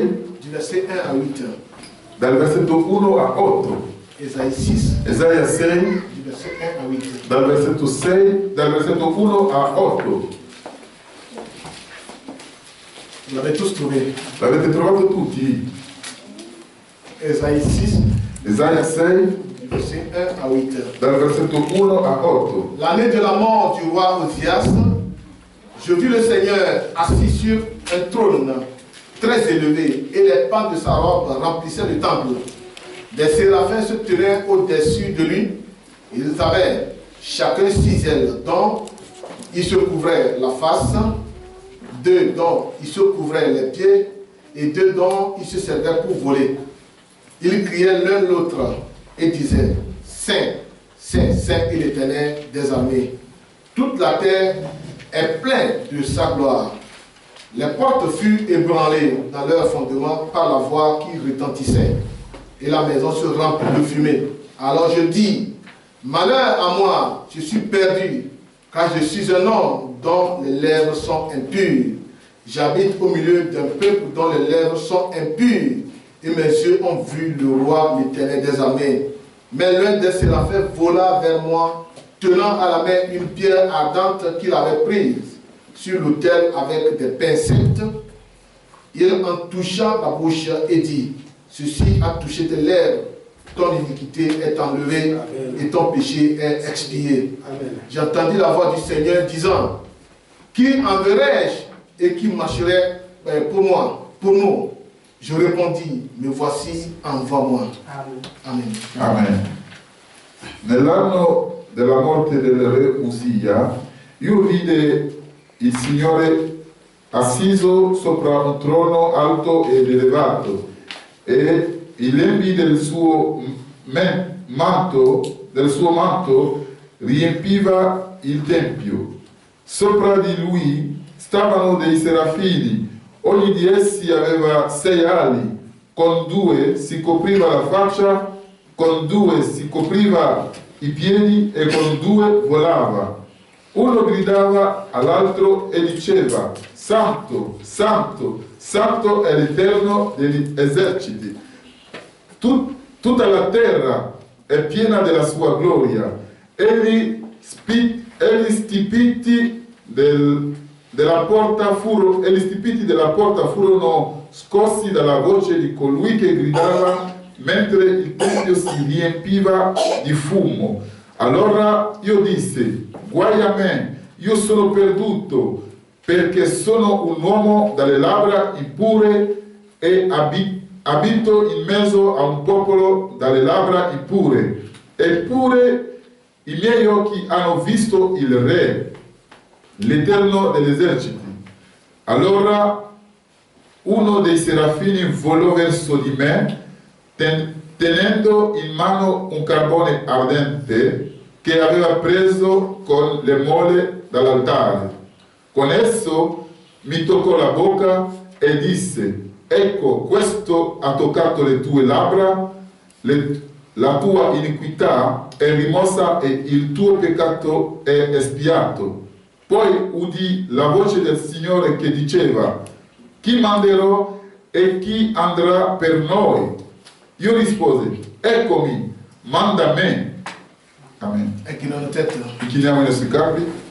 du verset 1 à 8. Dal versetto 1 a 8. Isaïe 6, Isaia 6, du verset 1 à 8. dal versetto 6, dal versetto 1 a 8. Vous l'avez tous trouvé. L'avete trovato tutti? Isaïe 6, Isaia 6, du verset 1 à 8. dal versetto 1 a 8. L'année de la mort du roi Osias, je vis le Seigneur assis sur un trône très élevé et les pans de sa robe remplissaient le temple. Des séraphins se tenaient au-dessus de lui. Ils avaient chacun 6 ailes dont ils se couvraient la face, 2 dont ils se couvraient les pieds et 2 dont ils se servaient pour voler. Ils criaient l'un l'autre et disaient: Saint, Saint, Saint est l'Éternel des armées. Toute la terre est pleine de sa gloire. Les portes furent ébranlées dans leur fondement par la voix qui retentissait, et la maison se remplit de fumée. Alors je dis: malheur à moi, je suis perdu, car je suis un homme dont les lèvres sont impures. J'habite au milieu d'un peuple dont les lèvres sont impures, et mes yeux ont vu le roi, l'Éternel des armées. Mais l'un des séraphins vola vers moi, tenant à la main une pierre ardente qu'il avait prise sur l'autel avec des pincettes. Il en toucha ma bouche et dit: ceci a touché tes lèvres, ton iniquité est enlevée. Amen. Et ton péché est expié. J'entendis la voix du Seigneur disant: qui enverrai-je et qui marcherait pour moi, pour nous? Je répondis: me voici, envoie-moi. Amen. Amen. Nell'anno della morte del re Usia, io vidi il Signore assiso sopra un trono alto ed elevato, e i lembi del suo manto riempiva il tempio. Sopra di lui stavano dei serafini, ogni di essi aveva 6 ali, con 2 si copriva la faccia, con 2 si copriva i piedi e con 2 volava. Uno gridava all'altro e diceva: Santo, Santo, Santo è l'Eterno degli eserciti. Tutta la terra è piena della sua gloria. E gli stipiti della porta furono scossi dalla voce di colui che gridava, mentre il tempio si riempiva di fumo. Allora io dissi: guai a me, io sono perduto, perché sono un uomo dalle labbra impure e abito in mezzo a un popolo dalle labbra impure. Eppure i miei occhi hanno visto il Re, l'Eterno degli eserciti. Allora uno dei serafini volò verso di me, tenendo in mano un carbone ardente che aveva preso con le mole dall'altare. Con esso mi toccò la bocca e disse: ecco, questo ha toccato le tue labbra, la tua iniquità è rimossa e il tuo peccato è espiato. Poi udì la voce del Signore che diceva: chi manderò e chi andrà per noi? Io risposi: eccomi, manda me. Amen. Incliniamo i nostri capi.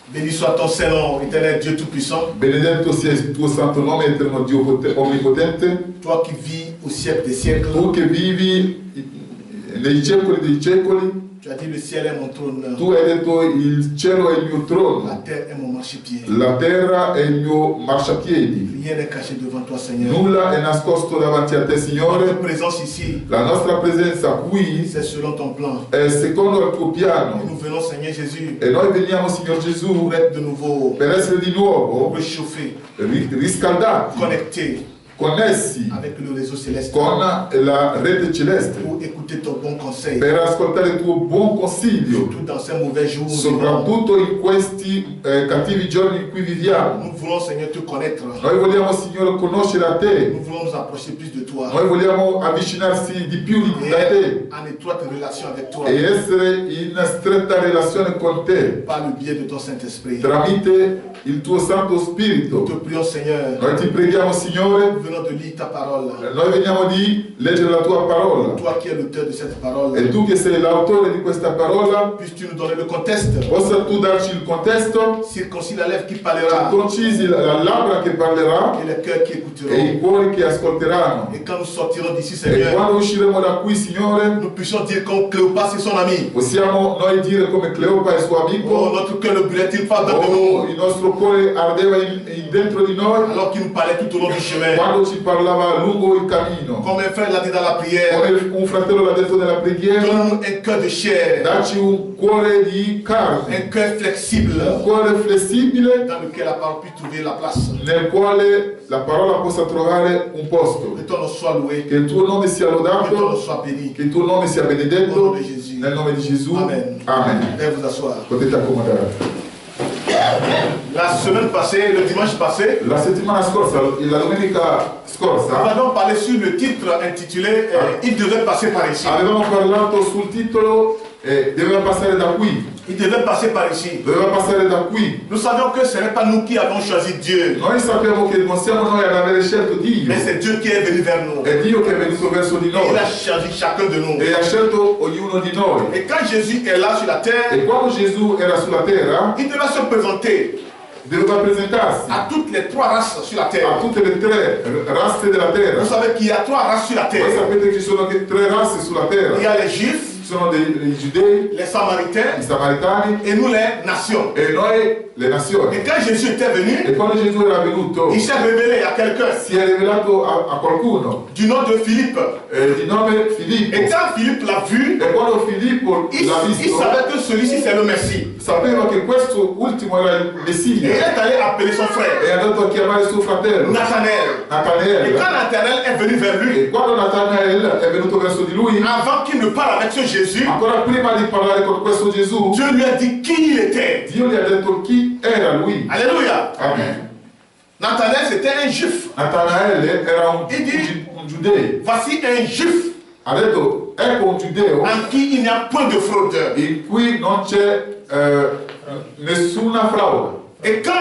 Béni soit ton Saint-Nom, éternel Dieu Tout-Puissant. Benedetto sia il tuo santo nome, eterno Dio onnipotente. Toi qui vis au siècle des siècles. Tu che vivi nei secoli dei secoli. Tu as dit: le ciel est mon trône. Tu hai detto: il cielo è il mio trono. La terre est mon marchepied. La terra è il mio marciapiedi. Rien n'est caché devant toi, Seigneur. Nulla è nascosto davanti a te, Signore. Notre présence ici, la nostra presenza qui, c'est selon ton plan. È secondo il tuo piano. Et nous venons, Seigneur Jésus. E noi veniamo, Signor Gesù, pour être de nouveau, per essere di nuovo réchauffés, riscaldati, connectés connessi avec le réseau céleste con la rete celeste pour écouter ton bon conseil. per ascoltare il tuo buon consiglio, Surtout dans ces mauvais jours. soprattutto in questi cattivi giorni in cui viviamo. Nous voulons, Seigneur, te connaître. Noi vogliamo, Signore, conoscere a te. Nous voulons nous approcher plus de toi. Noi vogliamo avvicinarsi di più da te En étroite relation avec toi. e essere in stretta relazione con te Par le biais de ton Saint-Esprit. tramite il tuo Santo Spirito. Nous te prions, Seigneur. Noi ti preghiamo, Signore, Nous venons de lire ta parole. noi veniamo di leggere la tua parola Toi qui es l'auteur de cette parole. e tu che sei l'autore di questa parola, Puisses-tu nous donner le contexte? possa tu darci il contesto, Circoncis la lèvre qui parlera concisi la labbra che parlerà et les cœurs qui e écouteront. i cuori che ascolteranno. Et quand nous sortirons d'ici, E Seigneur, quando usciremo da qui, Signore, nous puissions dire comme Cléopas et son ami. possiamo noi dire come Cleopa e il suo Oh, amico: notre cœur ne brûlait-il pas dans de oh, nous il nostro cuore ardeva dentro di noi alors qu'il nous parlait tout au long du chemin. quando ci parlava lungo il cammino. Comme un frère l'a dit dans la prière, Come un fratello l'ha detto nella preghiera: donne-nous un cœur de chair, dacci un cuore di carne, un cœur flexible, un cuore flessibile dans lequel la parole puisse trouver la place. nel quale la parola possa trovare un posto. Que ton nom soit loué, Che il tuo nome sia que ton nom lodato, soit béni. che il tuo nome sia Au nom benedetto, de Jésus. nel nome di Gesù. Amen. Amen. Veuillez vous asseoir. Potete accomodare. La semaine passée, le dimanche passé, La settimana scorsa, la domenica nous scorsa, avons parlé sur le titre intitulé Il devait passer par ici. avevamo parlato sul titolo doveva passare da qui, Il devait passer par ici. doveva passare da qui. Nous savions que ce n'est pas nous qui avons choisi Dieu, Noi sappiamo che non siamo noi ad avere scelto Dio, mais c'est Dieu qui est venu vers nous. è Dio che è venuto verso di Et il noi a choisi chacun de nous. e ha scelto ognuno di noi. Et quand Jésus est là sur la terre, E quando Gesù era sulla terra, il devait se présenter doveva presentarsi à toutes les trois races sur la terre. a tutte le tre razze della terra. Vous savez qu'il y a trois races sur la Voi terre. sapete che ci sono tre razze sulla terra. Il y a les Juifs, Ci sono dei giudei, les Samaritains i samaritani et nous les nations. e noi le nazioni. Et quand Jésus était venu, E quando Gesù era venuto, il s'est révélé à quelqu'un si è rivelato a qualcuno du nom de Philippe. di nome Filippo. Et quand Philippe l'a vu, E quando Filippo il l'ha visto, savait que celui-ci c'est le Messie. sapeva che questo ultimo era il Et il Messia est allé appeler son frère, e ha andato a chiamare suo fratello Nathanaël. Et Natanael. quand Nathanaël est venu vers lui, E quando Natanael è venuto verso di lui, avant qu'il ne parle avec ce Jésus, ancora prima di parlare con questo Gesù, Dieu lui a dit qui il était. Dio gli ha detto chi era lui. Alléluia. Amen. Nathanaël c'était un juif. Natanael era un giudeo. Voici un juif Ha detto, ecco un giudeo en qui il n'y a point de fraude. in cui non c'è nessuna frode. Et quand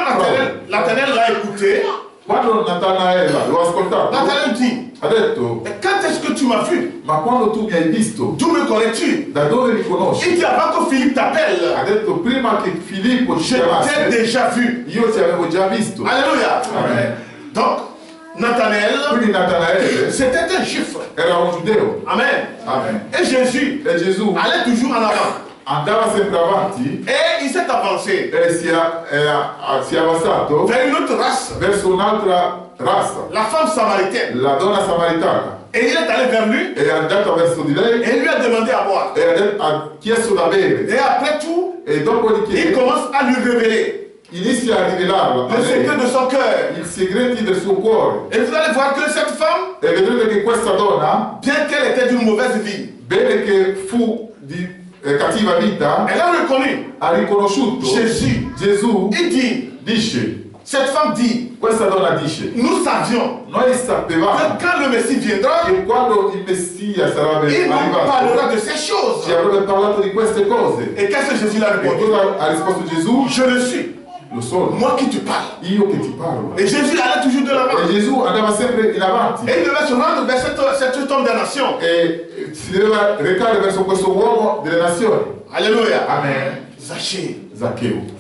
Nathanaël l'a écouté, Quando Natanael l'ho ascoltato, Nathanaël dit, ha detto, mais quand est-ce que tu m'as vu? ma quando tu mi hai visto, D'où me connais-tu? da dove mi conosci? Il dit avant que Philippe t'appelle, Ha detto, prima che Filippo ci je t'ai chiamasse, déjà vu. io ti avevo già visto. Alléluia. Amen. Donc, Nathanaël, Quindi Natanaele c'était un juif. era un giudeo. Amen. Amen. Et Jésus E Gesù allait toujours en avant. andava sempre avanti Et il s'est avancé e si è avanzato vers une autre race, verso un'altra razza, la femme samaritaine. la donna samaritana. Et il est allé vers lui È andata verso di lei et lui a demandé à boire. e ha chiesto da bere. Et après tout, E dopodiché il commence à lui révéler inizia a rivelarla a le lei secret de son cœur. i segreti del suo cuore. Et vous allez voir que cette femme, E vedrete che questa donna, bien qu'elle était d'une mauvaise vie, bene che fu di cattiva vita, elle a reconnu ha riconosciuto Jésus. Gesù. Il dit, Dice, cette femme dit, questa donna dice, nous savions noi que sapevamo quand le Messie viendra, che quando il Messia sarebbe il nous arrivato parlera de ces choses. ci avrebbe parlato di queste cose. Et qu'est-ce que Jésus lui a E répondu? cosa ha risposto Gesù? Je le suis, Lo sono, moi qui te parle. io che ti parlo. Et Jésus allait toujours de l'avant. E Gesù andava sempre in avanti Et il devait se rendre vers cet homme des nations. e si doveva recare verso questo uomo delle nazioni. Alléluia. Amen. Zachée. Zaccheo.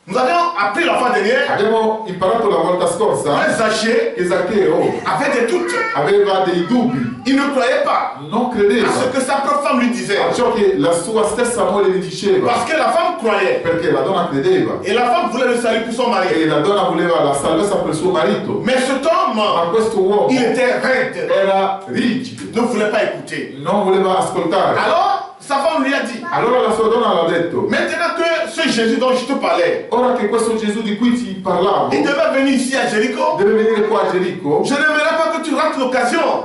Nous avions appris la fois dernière Abbiamo imparato la volta scorsa que Zachée che Zaccheo avait des doutes. aveva dei dubbi, Il ne croyait pas non à credeva ce que sa propre femme lui disait. a ciò che la sua stessa moglie gli diceva, Parce que la femme croyait. perché la donna credeva Et la femme voulait le salut pour son mari. e la donna voleva la salvezza per suo marito, Mais cet homme, ma questo uomo il était raide. era rigido, Ne voulait pas écouter. non voleva ascoltare. Alors, sa femme lui a dit, Allora la sua donna l'ha detto, maintenant que ce Jésus dont je te parlais, ora che questo Gesù di cui ti parlavo il devait venir ici à Jéricho, deve venire qua a Gerico, je n'aimerais pas rates l'occasion.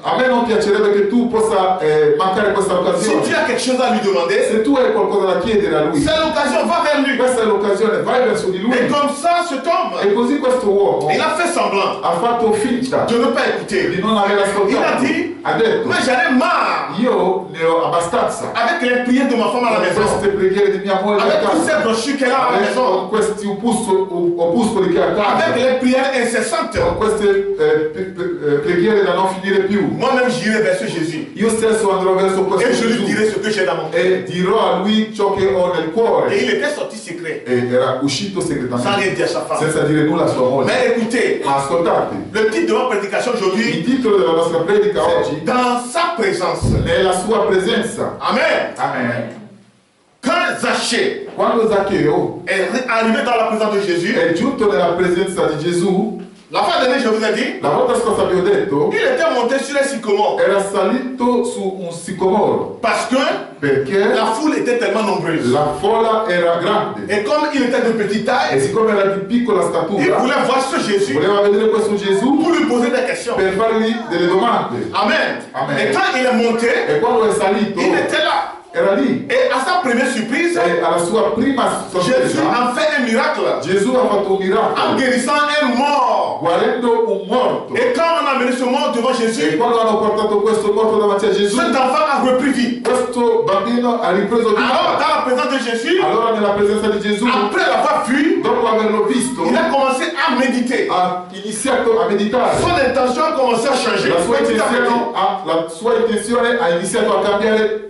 A me non piacerebbe che tu possa mancare questa Si occasione. tu as quelque chose à lui demander, Se tu hai qualcosa da chiedere a lui, c'est l'occasion, va vers lui. questa è l'occasione, vai verso di lui. Et comme ça, cet homme, E così questo uomo il a fait semblant ha fatto finta de ne pas écouter. di non aver ascoltato. Il a dit, Ha detto, mais j'en ai marre io ne ho abbastanza. avec les prières de ma femme à la maison, Queste preghiere di mia moglie a avec toutes ces casa, brochures qu'elle a à la maison, con questi opuscoli che ha a avec casa, les prières incessantes. con queste preghiere da non finire più. Moi-même, j'irai vers ce Jésus Io stesso andrò verso questo et je lui Gesù dirai ce que j'ai dans mon cœur. e dirò a lui ciò che ho nel Et cuore. il était sorti secret, E era uscito sans segretamente, rien dire à sa femme. senza dire nulla a sua moglie. Mais écoutez, Ma ascoltate, le titre de ma prédication aujourd'hui, il titolo della nostra predica c'est oggi dans sa présence. nella sua presenza. Amen. Amen. Quand Zachée Quando Zaccheo est arrivé dans la présence de Jésus, è giunto nella presenza di Gesù, la fois dernière, je vous ai dit, la volta scorsa vi ho detto, il était monté sur les sycomores era salito su un sicomoro parce que perché la foule était tellement nombreuse. la folla era grande Et comme il était de petite e taille, siccome era di piccola il statura voulait voir ce Jésus voleva vedere questo Gesù pour lui poser des questions. per fargli delle domande. Amen. Amen. Et quand il est monté, E quando è salito il était là. era lì Et à sa première surprise, e alla sua prima Jésus sorpresa a fait un miracle Gesù ha fatto un en miracolo guérissant un mort. guarendo un morto. Et quand on a amené ce mort devant E Jésus, quando hanno portato questo morto davanti a Gesù, cet enfant a repris vie. questo bambino ha ripreso Alors, vita. dans la présence de Jésus, Allora nella presenza di Gesù, après l'avoir vu, dopo averlo visto, il a commencé à méditer. ha iniziato a meditare. Son intention a commencé à changer. La sua intenzione ha iniziato a cambiare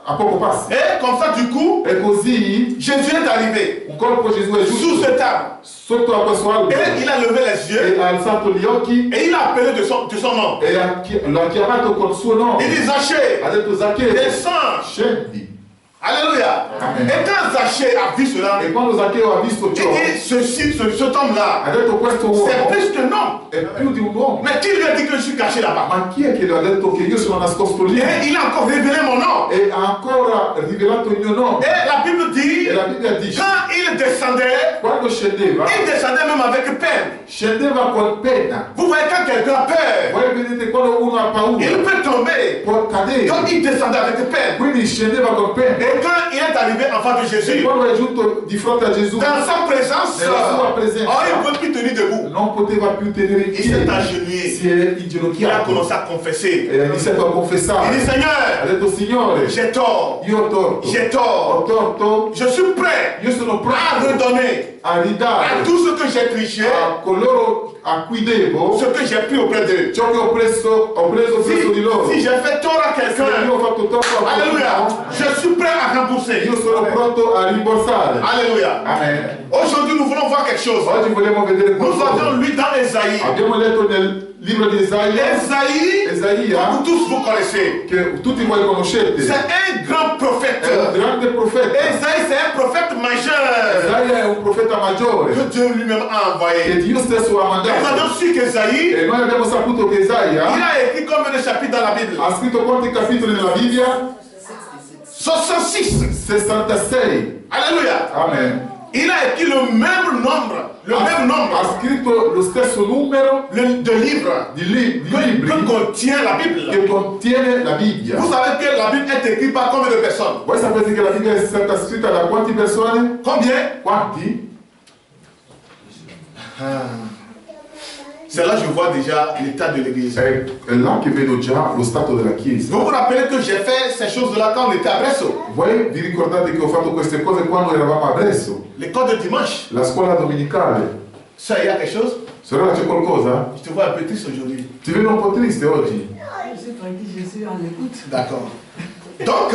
a poco passo. Et comme ça, du coup, E così Jésus est arrivé un colpo Gesù è sous giunto cette arbre. sotto a questo albero Et il a levé les yeux e ha alzato gli occhi et il a appelé de son nom. e l'ha chiamato col suo nome. Il dit Zachée, Ha detto Zaccheo, descends. scendi. Alléluia. Amen. Et quand Zachée a vu cela, E quando Zaccheo ha visto il ciò, dit cet homme-là, ha detto questo c'est uomo plus qu'un homme. è più di un uomo. Mais qui lui a dit que je suis caché là-bas? Ma chi è che gli ha detto che io sono nascosto lì? Et il a encore révélé mon nom. E ha ancora rivelato il mio nome. Et la Bible dit, E la Bibbia dice, quand il descendait, quando scendeva, il descendait même avec peine. scendeva con pena. Vous voyez, quand quelqu'un a peur, Voi vedete quando uno ha paura, il peut tomber. può cadere. Donc il descendait avec peine. Quindi scendeva con pena. Et quand il est arrivé en face de E Jésus, quando è giunto di fronte a Gesù, dans sa présence, nella sua presenza, oh, il ne peut plus tenir debout. non poteva più tenere in Il s'est piedi. agenouillé. Si è Il a inginocchiato commencé à confesser. e ha iniziato a Il dit, confessare. Seigneur, Ha detto, Signore, j'ai tort. io ho torto. J'ai Ho tort. torto. Je suis prêt Io sono à pronto redonner a à ridare tout ce que j'ai triché, a coloro a cui devo ce que j'ai pris auprès d'eux. ciò che ho preso presso di loro. Si j'ai fait tort à Se io quelqu'un, ho fatto torto a alléluia, qualcuno, je suis prêt à rembourser. io sono pronto a rimborsare. Alléluia. Amen. Aujourd'hui, nous voulons voir quelque chose. Oggi vogliamo vedere Nous qualcosa. avions lu dans Esaïe. Abbiamo letto nel libro di Isaia, Esaïe, Isaia, vous tous vous connaissez. che tutti voi conoscete. C'est un grand prophète. È un grande profeta. Esaïe, c'est un prophète majeur Isaia è un profeta maggiore que Dieu lui-même a che envoyé. Dio stesso ha Nous mandato. avons su qu'Esaïe, E noi abbiamo saputo che il Isaia a écrit combien de chapitres dans la Bible? ha scritto quanti capitoli nella Bibbia? 66. 66. Alléluia. Amen. Il a écrit le même nombre, Ha scritto lo stesso numero de livres di que libri contient la Bible. che contiene la Bibbia. Vous savez que la Bible est écrite par combien de personnes? Voi sapete che la Bibbia è stata scritta da quante persone? Combien? Quanti? C'est là que je vois déjà l'état de l'église. È là che vedo già lo stato della Chiesa. Vous vous rappelez que j'ai fait ces choses-là quand on était à Bresso, Voi vi ricordate che ho fatto queste cose quando eravamo a Bresso? l'école de dimanche. La scuola domenicale. Ça, il y a quelque chose? Sorella, c'è qualcosa? Je te vois un peu triste aujourd'hui. Ti vedo un po' triste oggi. Je suis tranquille, je suis en écoute. D'accord. Donc,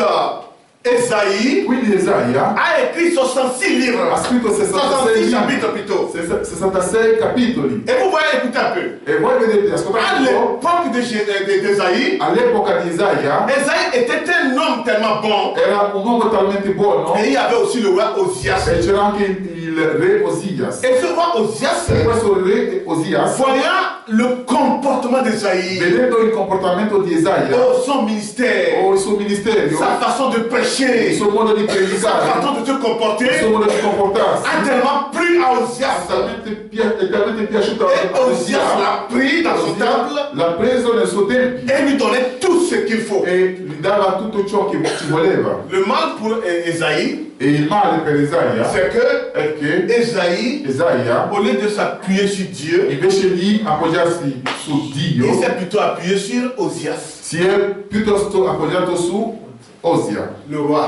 Esaïe Quindi Isaia a écrit 66 livres. ha scritto 66 66 chapitres plutôt. 66 capitoli. Et vous voyez, écoutez un peu. E voi vedete, À ascoltate un po', l'époque d'Esaïe, all'epoca di Isaia Esaïe était un homme tellement bon. era un uomo talmente buono Et il y avait aussi le roi Osias. e c'era anche il re Osias. Et ce roi Osias, E questo re Osias, voyant le comportement d'Esaïe, vedendo il comportamento di Isaia, son ministère, o il suo ministero, sa façon de il prêcher, suo modo di sa predicare, façon de se il suo comporter, modo di comportarsi, a tellement plu à Osias. è talmente piaciuto Et a Osias l'a pris dans son temple l'ha preso nel suo tempio et lui donnait tout ce qu'il faut. e gli dava tutto ciò che ci voleva. Le mal pour Esaïe, E il male per Isaia c'est que è che Esaïe, Isaia, au lieu de s'appuyer sur Dieu, invece di appoggiarsi su Dio, il s'est plutôt appuyé sur Osias, si è piuttosto appoggiato su Osia, le roi.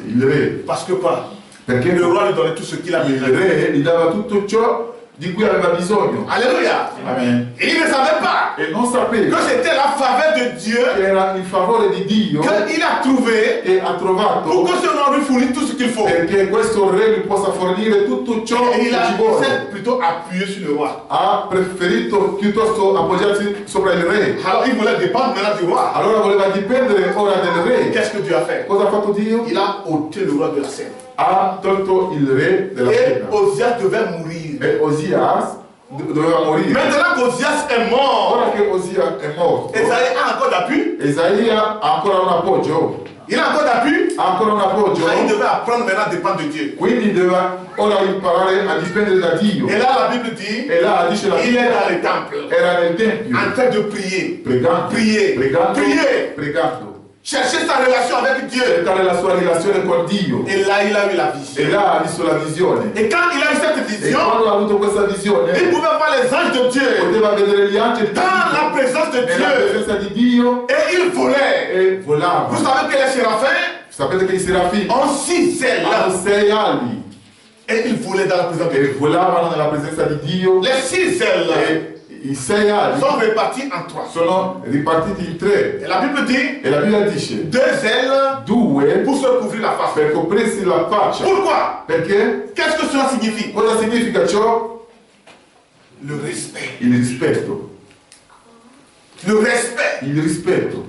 il re. Parce que quoi? Perché Le roi lui donnait tout ce qu'il a il besoin. re gli dava tutto ciò di cui aveva bisogno. Alléluia. Amen. Et il ne savait pas E non sapeva que c'était la faveur de Dieu che era il favore di Dio qu'il a trouvé che ha trovato pour que ce roi lui fournisse tout ce qu'il faut. perché questo re gli possa fornire tutto ciò Et che il ci s'est vuole. plutôt appuyé sur le roi. Ha preferito piuttosto appoggiarsi sopra il re. Alors il voulait dépendre maintenant du roi. Allora voleva dipendere ora del re. Qu'est-ce que Dieu a fait? Cosa ha fatto Dio? Il a ôté le roi de la scène. Ha tolto il re della Et scena. Osias devait mourir. E Osias doveva morire. Maintenant qu'Osias est mort, Ora che Osia è morto, Esaïe a encore d'appui. Isaia ha ancora un appoggio. Il a encore d'appui. Ha ancora un appoggio. Ah, il devait apprendre maintenant à dépendre de Dieu. Quindi doveva ora imparare a dipendere da Dio. Et là, la Bible dit, E là dice la il est dans le temple, era nel tempio, en train de prier, pregando, prier, pregando, prier, pregando, chercher sa relation avec Dieu. cercare la sua relazione con Dio. Et là, il a eu la E vision. là ha visto la visione. Et quand il a eu cette E vision, quando ha avuto questa il visione, pouvait voir les anges de Dieu poteva vedere gli angeli di dans la Dio, présence de nella Dieu. presenza di Dio, Et il volait. e volava. Vous savez que les séraphins Sapete che i serafini ont 6 ailes hanno 6 ali et ils volaient dans la présence de e Dieu. volavano nella presenza di Dio. Les 6 ailes E i 6 ali sont réparties en 3. sono ripartiti in 3. Et la Bible dit E la Bibbia dice 2 ailes 2 pour se couvrir la face. per coprirsi la faccia. Pourquoi? Perché? Qu'est-ce que cela signifie? Cosa significa ciò? Le respect. Il rispetto. Le respect. Il rispetto.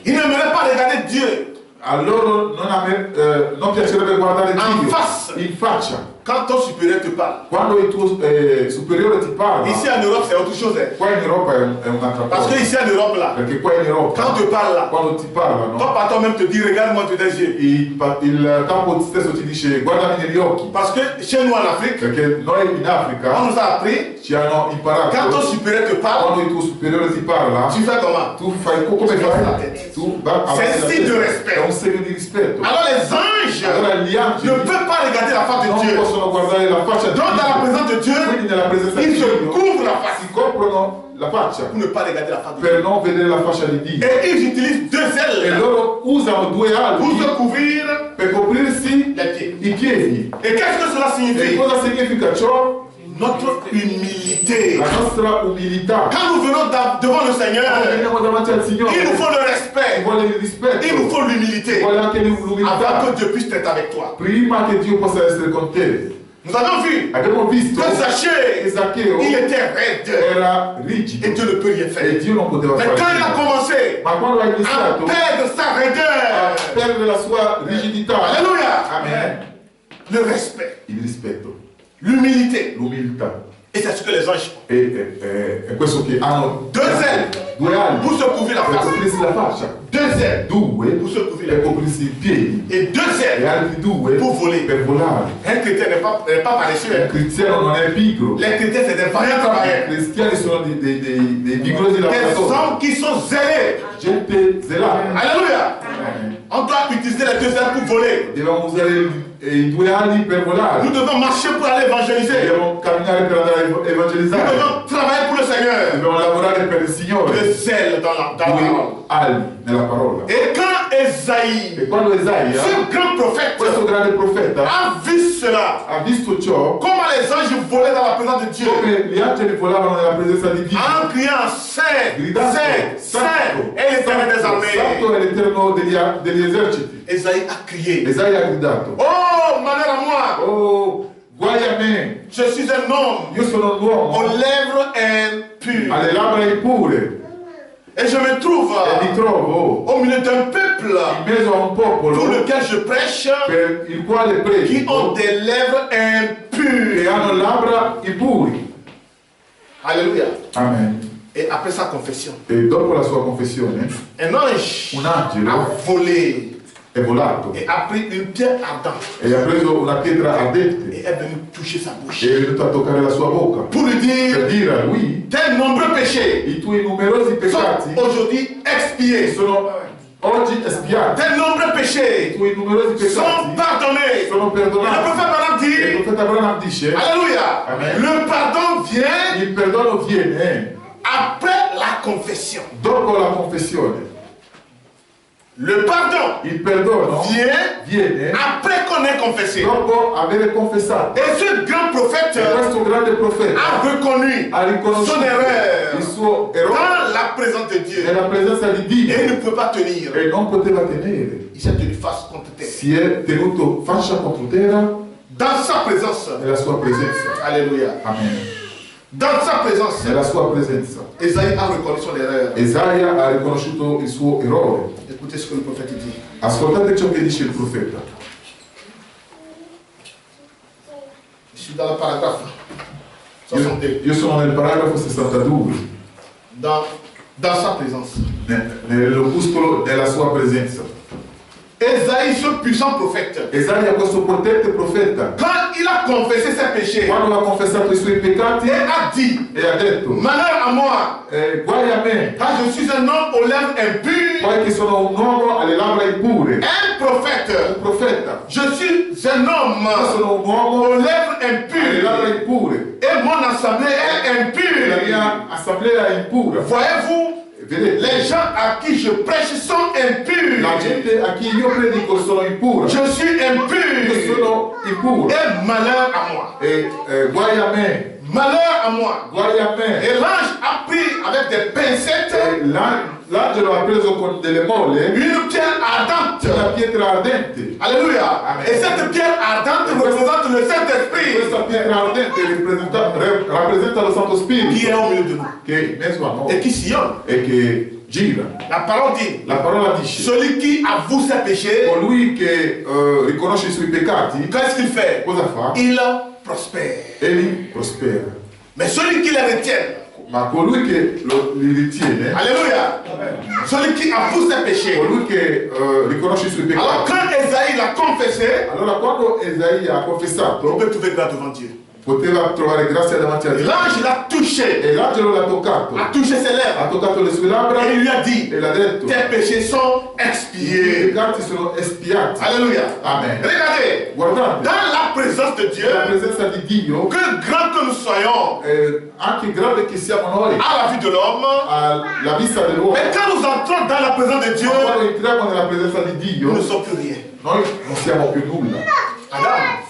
Il n'aimerait pas regarder Dieu. A loro non piacerebbe guardare En Dio face. in faccia. Quand ton supérieur te parle. Quando il tuo superiore ti parla, Ici en Europe, c'est autre chose. Hein. qua in Europa è un'altra Parce que cosa. ici en Europe, là, Perché qua in Europa, quand on te parle là, quando ti parlano, ton patron même te dit, regarde-moi tout les yeux. il capo stesso ti dice guardami negli occhi. Parce que chez nous en Afrique, Perché noi in on Africa nous a appris, ci hanno imparato, quand ton supérieur te parle, quando il tuo superiore ti parla, tu fais comment? tu fai come fai? Tu vai C'est un signe de respect. È un segno di rispetto. Alors les anges Allora gli ne angeli peuvent pas regarder la face de non Dieu. possono guardare la faccia di Donc dans la Dio. présence de Dieu, Quindi nella presenza di ils se Dio couvrent la face si coprono la faccia pour ne pas regarder la face de Dieu. per non vedere la faccia di Dio. Et ils utilisent 2 E ailes loro usano 2 pour ali se couvrir per coprirsi les pieds. i piedi. Et qu'est-ce que cela E signifie? cosa significa ciò? Notre humilité. La nostra umilità. Quand nous venons devant le Quando Seigneur, veniamo davanti al Signore, il nous faut le ci respect, vuole il rispetto, il nous faut ci l'humilité, vuole anche avant l'umiltà, que Dieu puisse être avec toi. prima che Dio possa essere con te. Nous avons vu Abbiamo visto que che Zachée, Zaccheo il était raide era et rigido Dieu ne peut rien e faire. Dio non poteva Mais fare quand il a niente. commencé Ma quando ha à iniziato perdre sa a raideur, perdere la sua rigidità, Alléluia, amen, le respect, il rispetto, l'humilité, l'umiltà. et c'est ce que les anges font. È questo che hanno 2 ailes 2 ali pour se couvrir la per face, coprirsi la faccia, 2 ailes 2 pour se couvrir la per face, coprirsi i piedi et 2 e ailes altri 2 pour voler. per volare. Un chrétien n'est pas paresseux. Il Hein. cristiano non è pigro. Les chrétiens, c'est des vaillants I travailleurs. cristiani sono dei vigorosi Des lavoratori, hommes qui sont zélés. gente zelata. Alléluia. On doit utiliser les 2 ailes pour voler. Dobbiamo usare i 2 ali per volare. Nous devons marcher pour aller évangéliser. Dobbiamo camminare per andare a Nous evangelizzare. devons travailler pour le Seigneur. Dobbiamo lavorare per il Signore. 2 ailes dans la parole. 2 ali nella parola. Et quand Esaïe, E quando Isaia, ce grand prophète, questo grande profeta, a vu cela, ha visto ciò, comment les anges volaient dans la présence de Dieu, come gli angeli volavano nella presenza di Dio, en criant Saint, gridando, Saint, Saint, et l'Éternel des armées. Santo è l'Eterno degli eserciti. Esaïe a crié. Isaia ha gridato, Oh, malheur à moi, oh, guai a me, je suis un homme io sono un uomo, aux lèvres impures. alle labbra impure, Et je me trouve e mi trovo au milieu d'un peuple in mezzo a un pour popolo lequel je prêche, per il quale qui ont predico, des lèvres che impures. hanno labbra impuri. Alléluia. Amen. Et après sa confession, E dopo la sua confessione, un ange un angelo a volé è volato et a pris une pierre ardente e ha preso una pietra ardente et est venu toucher sa bouche. e è venuto a toccare la sua bocca Pour lui per dire, dire a lui: tes nombreux péchés i tuoi numerosi peccati sont aujourd'hui expiés. sono oggi espiati, Tes nombreux i péchés tuoi numerosi sont peccati pardonnés. sono Et le perdonati. prophète Branham E il dit, profeta Branham dice: Alléluia, Amen. le pardon vient il perdono viene après la confession. dopo la confessione. Le pardon Il perdono viene après qu'on ait confessé. dopo aver confessato. Et ce grand prophète E questo grande a profeta reconnu ha riconosciuto son erreur il suo errore dans la présence de Dieu. nella presenza di Et Dio il ne pouvait pas tenir. e non poteva tenere. Il s'est tenu face contre terre. Si è tenuto faccia contro terra Dans sa présence. nella sua presenza. Alléluia. Amen. Dans sa présence. Nella sua presenza. Esaïe a reconnu son erreur. Esaia ha riconosciuto il suo errore. Écoutez ce que le prophète dit. Ascoltate ciò che dice il profeta. Je suis dans le paragraphe 62. Io sono nel paragrafo 62, Dans sa présence. nell'opuscolo della sua presenza. Esaïe, ce puissant prophète, Esaia, questo potente profeta, quand il a confessé ses péchés quando ha confessato i suoi peccati et a dit, e ha detto: malheur à moi, guai a me, car je suis un homme aux lèvres impures, poiché sono un uomo alle labbra impure. un prophète, Un profeta, je suis un homme sono un uomo aux lèvres alle labbra impures, impure. et mon assemblée est E la impure. mia assemblea è impura. Voyez-vous, Vedete, les gens à qui je prêche sont impurs. la gente a chi io predico sono impura. Je suis Io impur. sono impuro. Et malheur à moi. E guai a me, Malheur à moi. guai a me. Et l'ange a pris avec des pincettes E l'angelo ha preso con delle molle une pierre ardente. una pietra ardente. Alléluia. Amen. Et cette pierre ardente représente le Saint-Esprit Questa pietra ardente rappresenta lo Santo qui Spirito est au milieu de nous che è in mezzo a et noi qui sillonne. e che gira. La parole dit, La parola dice: celui qui avoue ses péchés, colui che riconosce i suoi peccati, qu'est-ce qu'il fait? cosa fa? Il prospère. Egli prospera. Mais celui qui les retient, Ma colui che li ritiene, alléluia, celui qui avoue ses péchés. colui che riconosce i suoi Alors peccati. quand Esaïe l'a confessé, Allora quando Esaia ha on confessato, peut trouver grâce devant Dieu. poteva trovare grazia davanti a Dio. L'ange l'a touché, E l'angelo l'ha toccato, a touché ses lèvres ha toccato le sue labbra et il lui a dit, e l'ha detto: tes péchés sont i tuoi expiés. peccati sono espiati. Alléluia. Amen. Regardez, Guardate, dans la présence de Dieu, la presenza di Dio, que grand que nous soyons anche grande che siamo noi, à la vue de l'homme, alla vista dell'uomo, mais quand nous entrons dans la présence de Dieu, ma quando entriamo nella presenza di Dio, nous ne sommes plus rien. noi non siamo più nulla. Adam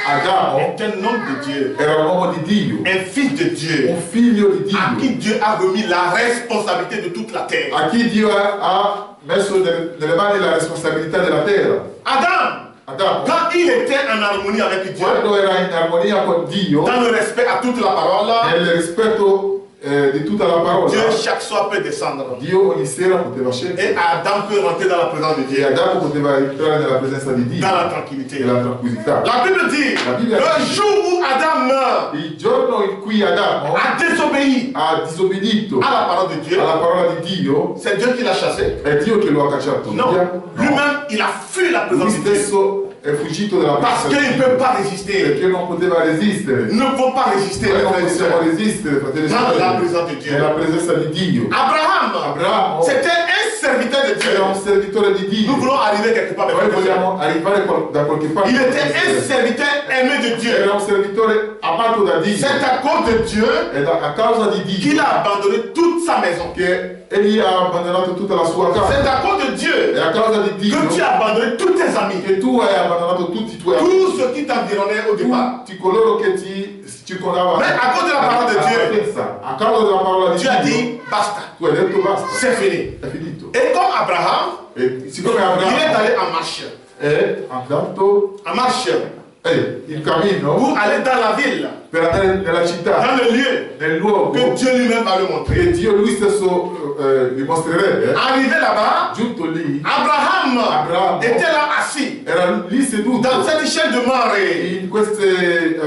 Adamo est un homme de Dieu, era un uomo di Dio, un fils de Dieu, un figlio di à qui Dio, Dieu a remis la responsabilité de toute la terre. a chi Dio ha messo nelle mani la responsabilità della terra. Adam, Adamo, quand il était en harmonie avec Dieu, quando era in armonia con Dio, dans le respect à toute la parole, nel rispetto di tutta la parola, Dieu chaque soir peut descendre. Dio ogni sera poteva Et scendere Adam peut rentrer dans la présence de e Dieu, Adamo poteva entrare nella presenza di Dio dans la e tranquillité. la tranquillità. La Bible dit, La Bible le dit- jour où Adam meurt, Il giorno in cui Adamo a désobéi ha disobbedito à la parole de Dieu, alla parola di Dio, c'est Dieu qui l'a chassé. è Dio che lo ha cacciato Non, via. No. lui-même, il a fui la Lui présence de Dieu. stesso è fuggito dalla Parce presenza qu'il di ne peut Dio pas résister. perché non poteva resistere. Ne peut pas résister, Noi mes non frères et possiamo sœurs. resistere, fratelli e Dans la sorelle, présence de Dieu. nella presenza di Dio. Abraham, Abramo c'était un serviteur de Dieu. era un servitore di Nous Dio. voulons arriver quelque part, mes Noi frères et sœurs. vogliamo arrivare da qualche parte. Il était un serviteur aimé de Dieu. Era un servitore amato da Dio. C'est à cause de Dieu Ed a causa di qu'il Dio a abandonné toute sa maison. che egli ha abbandonato tutta la sua casa. C'est à cause de Dieu È a causa di Dio que tu as abandonné tous tes amis. che tu hai abbandonato tutti i tuoi amici, Tout ce qui t'environnait au départ. tutti coloro che ti circondavano. Mais à cause de la parole de Dieu, A causa della parola di tu as Dio, dit basta, tu hai detto basta, c'est fini. è finito. Et comme Abraham, E siccome il est Abramo allé en marche. è andato En marche. in cammino Pour aller dans la ville, per andare nella città, dans le lieu nel luogo que Dieu lui-même va lui montrer. che Dio lui stesso gli mostrerebbe, Arrivé là-bas, giunto lì, Abraham était là assis era lì seduto dans cette chaîne de marée. in queste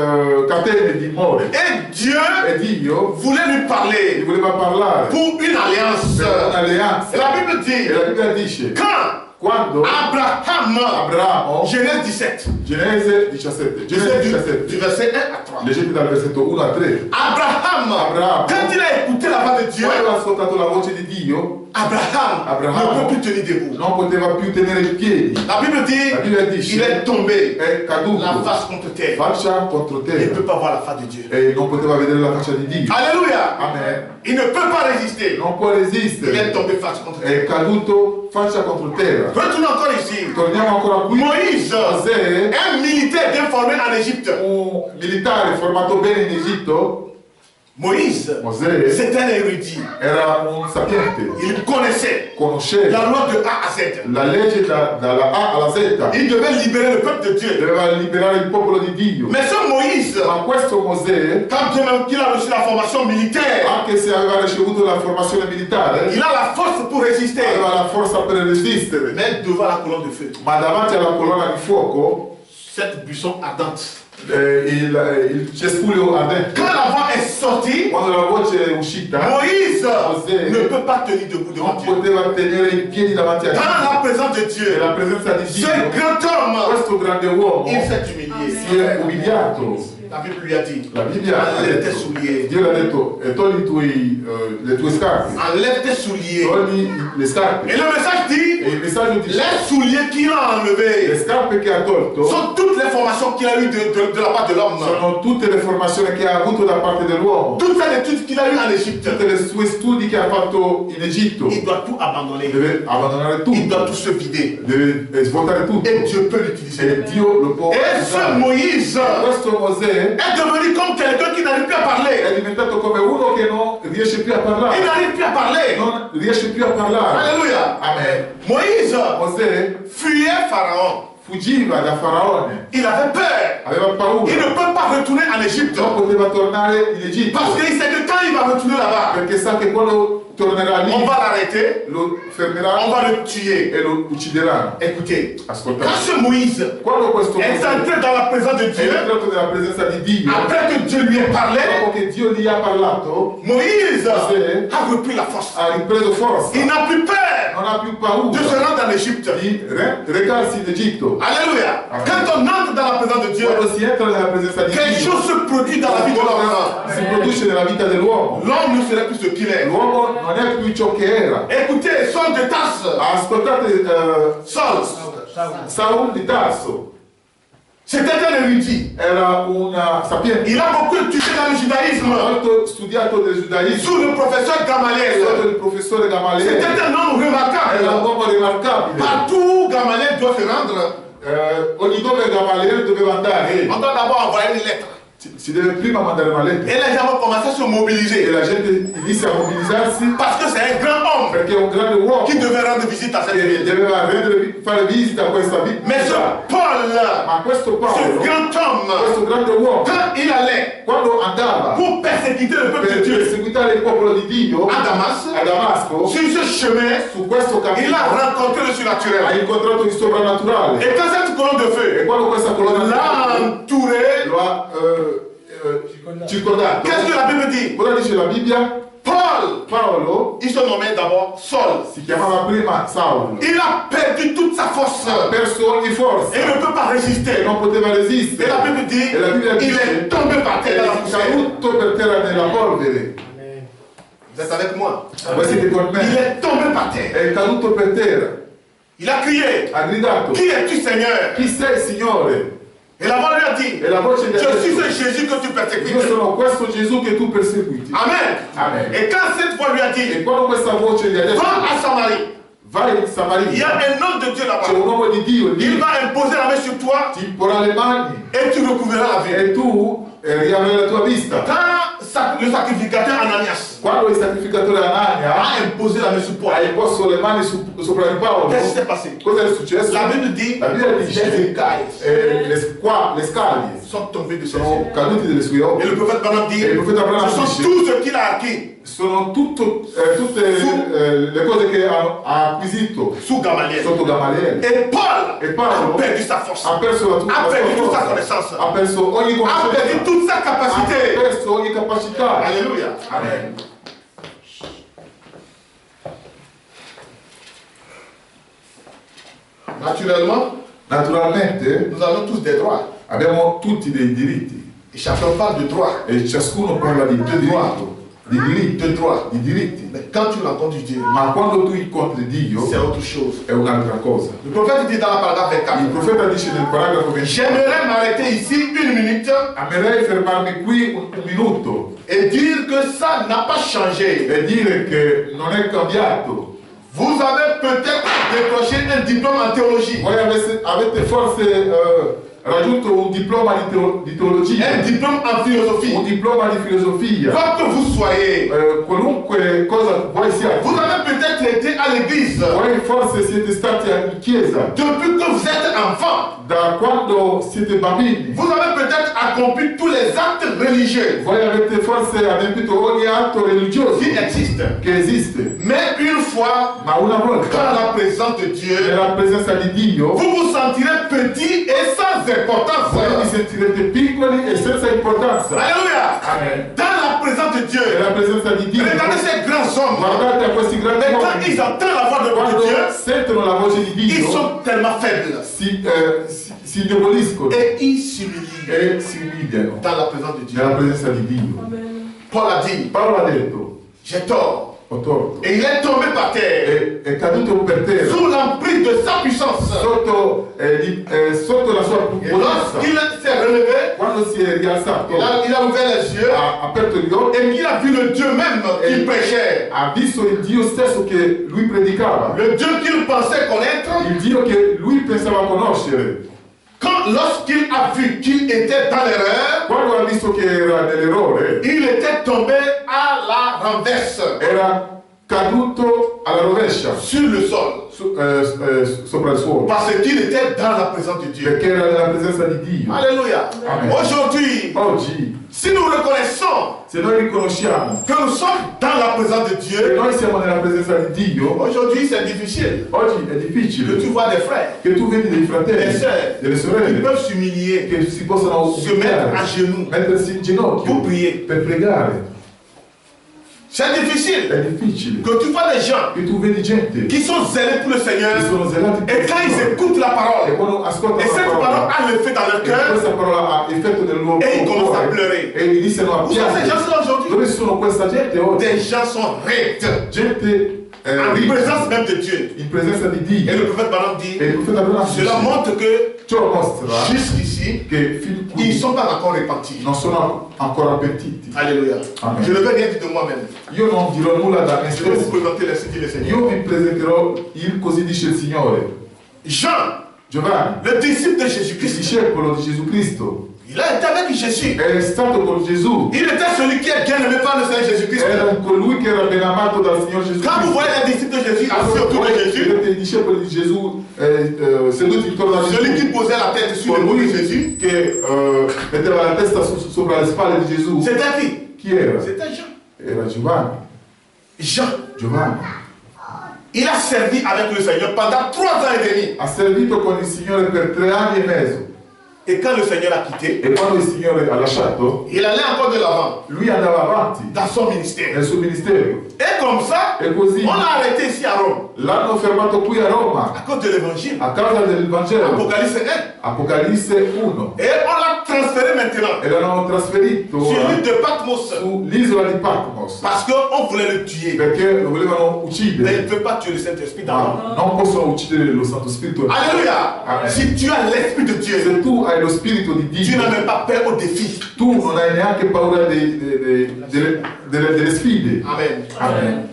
catene di more. Et Dieu E Dio voulait lui gli parler voleva parlare pour une alliance. per un'alleanza. Et la Bible E dit, la Bibbia dice, quand Quando Abramo, Genèse 17. Genese 17, Genesi 17, Du verset 1 à 3. leggete dal versetto 1 a 3. Abraham, quand il a écouté la voix de Dieu, Quando ha ascoltato la voce di Dio, Abraham ne peut plus tenir debout. non poteva più tenere in piedi. La Bible dit, il est tombé, È caduto, la face contre terre. faccia contro Il ne terra, peut pas voir la face de Dieu. e non poteva vedere la faccia di Dio. Alléluia. Amen. Il ne peut pas résister. Non può Il est resistere, tombé face contre terre. è caduto faccia contro terra. Retournons encore ici. Torniamo ancora qui. Moïse, Mosè, un militaire bien formé en Égypte. un militare formato bene in Egitto, Moïse, Mosè, c'est un érudit. era un sapiente, Il connaissait conosceva la loi de A à Z. la legge dalla A alla Z, Il devait libérer le peuple de Dieu. doveva liberare il popolo di Dio. Mais ce Moïse, Ma questo Mosè, quand bien même qu'il a reçu la formation militaire, anche se aveva ricevuto la formazione militare, il a la force pour résister. aveva la forza per resistere, Mais devant la colonne de feu, ma davanti alla colonna di fuoco, cette buisson ardente. il cespuglio ardente, Quand la voix est sortie, quando la voce è uscita, Moïse Mosè ne peut pas tenir debout devant non Dieu. poteva tenere in piedi davanti a Dans Dio. la présence de Dieu, Nella presenza di ce Dio, grand homme, questo grande uomo il s'est humilié. si è umiliato. La Bible lui a dit, La Bibbia ha enlève tes detto, souliers. Dio l'ha detto, togli le tue scarpe, Enlève tes souliers. togli le scarpe. Et le message dit, E il messaggio dice, les souliers qu'il a le enlevés scarpe che ha tolto sont toutes les formations qu'il a eues de la part de l'homme. sono tutte le formazioni che ha avuto da parte dell'uomo, Toutes les études qu'il a eues en Égypte. tutte le sue studi che ha fatto in Egitto. Il doit tout abandonner. Deve abbandonare Il doit tutto, tout se vider. deve svuotare tutto, Et Dieu peut l'utiliser. e Dio lo può Et ce usare. Moïse Questo Mosè est devenu comme quelqu'un qui n'arrive plus à parler. è diventato come uno che non riesce più a Il parlare, n'arrive plus à parler. non riesce più a parlare. Alléluia. Amen. Moïse Mosè fuyait Pharaon. fuggiva da Faraone, Il avait peur. aveva Il paura, ne peut pas retourner en Égypte. non poteva tornare in Egitto, Parce qu'il sait que quand il va retourner là-bas, perché sa che quando tornerà lì on va l'arrêter, lo on fermeranno va le tuer. e lo uccideranno. Écoutez, quand Ascoltate, ce Moïse quando questo est Mosè entré dans la présence de è Dieu, entrato nella presenza di Dio, après que Dieu lui ait parlé, dopo che Dio gli ha parlato, Moïse Mosè a repris la force. ha ripreso forza, Il n'a plus peur non ha più de paura se rendre en Égypte. di recarsi in Egitto. Alléluia. Amen. Quand on entre dans la présence de Dieu, Quando si entra nella presenza di quelque Dio, chose se produit dans la vie de l'homme. si produce nella vita dell'uomo. L'homme ne serait plus ce qu'il est. L'uomo non è più ciò che era. Écoutez, Saul de Tarse. Ascoltate Saul, Saul di Tarso, c'était un érudit. era un sapiente, Il a beaucoup étudié dans le judaïsme. molto studiato del giudaismo, Sous le professeur sotto Gamaliel. il professore Gamaliel, C'était un homme era un remarquable. uomo rimarcabile. Partout où Gamaliel doit se rendre, Ogni dove Gamaliel doveva andare, on doit d'abord envoyer une lettre. si deve prima mandare una lettera. Et les gens vont commencer à se E mobiliser. la gente inizia a mobilizzarsi Parce que c'est un grand homme perché è un grande uomo qui devait rendre visite à cette che ville. doveva fare visita a questa vita. Mais ce Paul, Ma questo ce Paolo, grand homme, questo grande uomo, quand il allait quando andava pour persécuter le peuple de per Dieu perseguitare il popolo di Dio à Damas, a Damasco, sur ce chemin, su questo il a cammino rencontré le ha surnaturel. incontrato il soprannaturale. Et quand cette colonne de E feu quando questa colonna l'a entouré, lo ha circondato, qu'est-ce que la Bible dit? cosa dice la Bibbia? Paul, Paolo il se nommait d'abord Saul. si chiamava prima Saulo, Il a perdu toute sa force ha perso ogni forza et ne peut pas e résister. non poteva Et resistere. la Bible dit, E la Bibbia il dice est tombé par terre dans la è poussière. caduto per terra nella polvere. Vous êtes avec moi? Voi siete con Il me? est tombé par terre. È caduto per terra, Il a crié, ha gridato, qui es-tu Seigneur? chi sei Signore? Et la voix lui a dit, E la voce gli ha je suis detto, ce Jésus que tu io persécutes. sono questo Gesù che tu perseguiti. Amen. Amen. Et quand cette voix lui a E dit, quando questa voce gli ha detto, va à Samarie, vai in il y a Samaria, un homme de Dieu c'è là-bas. un uomo di Dio Il lì, va imposer la main sur toi ti porrà le mani et tu recouvriras la vie. e tu riavrai la tua vista. Quand le sacrificateur Ananias Quando il sacrificatore Anania a imposé la main sur Paul, ha imposto le mani sopra di Paolo, qu'est-ce qui s'est passé? cosa è successo? La Bible dit, La Bibbia les dice écailles le scaglie sont tombées de ses sono yeux. caduti dalle sue Et occhi. le prophète Branham dit, E il profeta Branham ce sont dice, tout ce qu'il a acquis sono tutte le cose che ha acquisito sous Gamaliel. sotto Gamaliel. Et Paul E Paolo a perdu sa force, ha perso la a sua perdu toute sa forza, connaissance, ha perso ogni a perdu conoscenza, toute sa ha capacité. perso ogni capacità. Alléluia. Amen. Naturellement, Naturalmente nous avons tous des droits. abbiamo tutti dei diritti Et chacun parle de droits. e ciascuno parla di diritto, De droits. di diritti. Mais quand tu rencontres Dieu, Ma quando tu incontri Dio c'est autre chose. è un'altra cosa. Le prophète dit dans la paragraphe Il 24. profeta dice nel paragrafo 20: J'aimerais m'arrêter ici une minute amerei fermarmi qui un minuto et dire que ça n'a pas changé. e dire che non è cambiato. Vous avez peut-être décroché un diplôme en théologie, Voi avete forse raggiunto un diploma di teologia, un diplôme en philosophie. un diploma di filosofia, Quoi que vous soyez, qualunque cosa voi siate. vous avez peut-être été à l'église Voi forse siete stati in chiesa depuis que vous êtes enfant. da quando siete bambini. Vous avez peut-être accompli tous les actes religieux Voi avete forse adempiuto ogni atto religioso qui existent. che esiste. Mais une fois, Ma una dans volta, la présence de Dieu, nella presenza di Dio, vous vous sentirez petit et sans importance. voi vi sentirete piccoli e senza importanza. Alléluia. Amen. Dans la présence de Dieu, Nella presenza di Dio, regardez ces grands hommes. guardate a questi grandi Mais quand uomini, ils entendent la voix de quando Dieu, sentono la voce di ils Dio, sont tellement faibles si indeboliscono et ils s'humilient e si umiliano dans la présence de Dieu. nella presenza di Dio. Paul a dit, Paolo ha detto: j'ai tort. ho torto. Et il est tombé par terre È caduto per terra sous l'emprise de sa puissance. sotto la sua Et potenza. lorsqu'il s'est relevé, Quando si è rialzato, il a ouvert les yeux ha aperto gli occhi et il a vu le Dieu même qu'il prêchait. ha visto il Dio stesso che lui predicava, Le Dieu qu'il pensait connaître. il Dio che lui pensava conoscere. Lorsqu'il a vu qu'il était dans l'erreur, Quando ha visto che era nell'errore, il était tombé à la renverse era caduto alla rovescia sur le sol. sopra il suolo, Parce qu'il était dans la présence de Dieu. perché era nella presenza di Dio. Alléluia. Amen. Aujourd'hui, Oggi, si nous reconnaissons se noi riconosciamo que nous sommes dans la présence de che Dieu, noi siamo nella presenza di Dio, aujourd'hui c'est difficile. oggi è Que difficile tu vois des frères, che tu vedi dei des fratelli, sœurs delle qui sorelle peuvent s'humilier, che si possono se mettre à umiliare, genoux mettersi in ginocchio pour prier. per pregare. C'est difficile. È difficile Que tu vois des gens che tu vedi gente qui sont zélés pour le Seigneur che sono zelati per et il quand ils Signore, écoutent la e parole, quando ascoltano et la cette parole parola a l'effet dans leur e cœur, questa parola ha effetto nel loro et ils commencent à cuore pleurer. e iniziano a Où sont ces piangere. gens-là aujourd'hui? Dove sono questa gente oggi? Des gens sont raides Gente en ricca, présence même de Dieu. in presenza di Et le Dio. prophète Balaam dit, E il profeta Abramo cela dice, montre que ciò mostra jusqu'ici, che fin ils ne qui sont pas encore repentis. non sono ancora pentiti. Alléluia. Amen. Je ne vais rien dire de moi-même. Io non dirò nulla da me Je vais vous stesso. présenter les dit le Seigneur. Io vi presenterò il così dice il Signore. Jean, Giovanni, le disciple de il Jésus-Christ, discepolo di Gesù Cristo, il a été avec Jésus. è stato con Gesù. Il était celui qui est bien aimé par le Seigneur Jésus-Christ. Era colui che era ben amato dal Signore Gesù Quand vous Cristo. voyez les disciples de Jésus assis autour de Jésus, Vedete i discepoli di Gesù seduti intorno a celui qui Gesù, posait la tête sur le dos de colui Jésus, che metteva la testa sopra le spalle di Gesù. c'était qui? Chi era? C'était Jean. Era Giovanni. Jean. Il a servi avec le Seigneur pendant 3 ans et demi. Ha servito con il Signore per 3 anni e mezzo. Et quand le Seigneur l'a quitté, E quando il Signore ha lasciato, il allait encore de l'avant lui andava avanti dans son ministère. nel suo ministero. Et comme ça, E così on l'a arrêté ici à Rome l'hanno fermato qui a Roma à cause de l'évangile. a causa del Vangelo. Apocalypse 1. Apocalisse 1. Et on l'a transféré maintenant E l'hanno trasferito sur ora l'île de Patmos sull'isola di Patmos parce qu'on voulait le tuer. perché lo volevano Mais il uccidere. ne peut pas tuer le Saint-Esprit dans l'homme. Ma non possono uccidere lo Santo Spirito. Alléluia. Amen. Si tu as l'Esprit de Dieu, Se tu hai lo Spirito di tu n'as Dio, même pas peur au défi. tu non hai neanche paura delle sfide. Amen. Amen.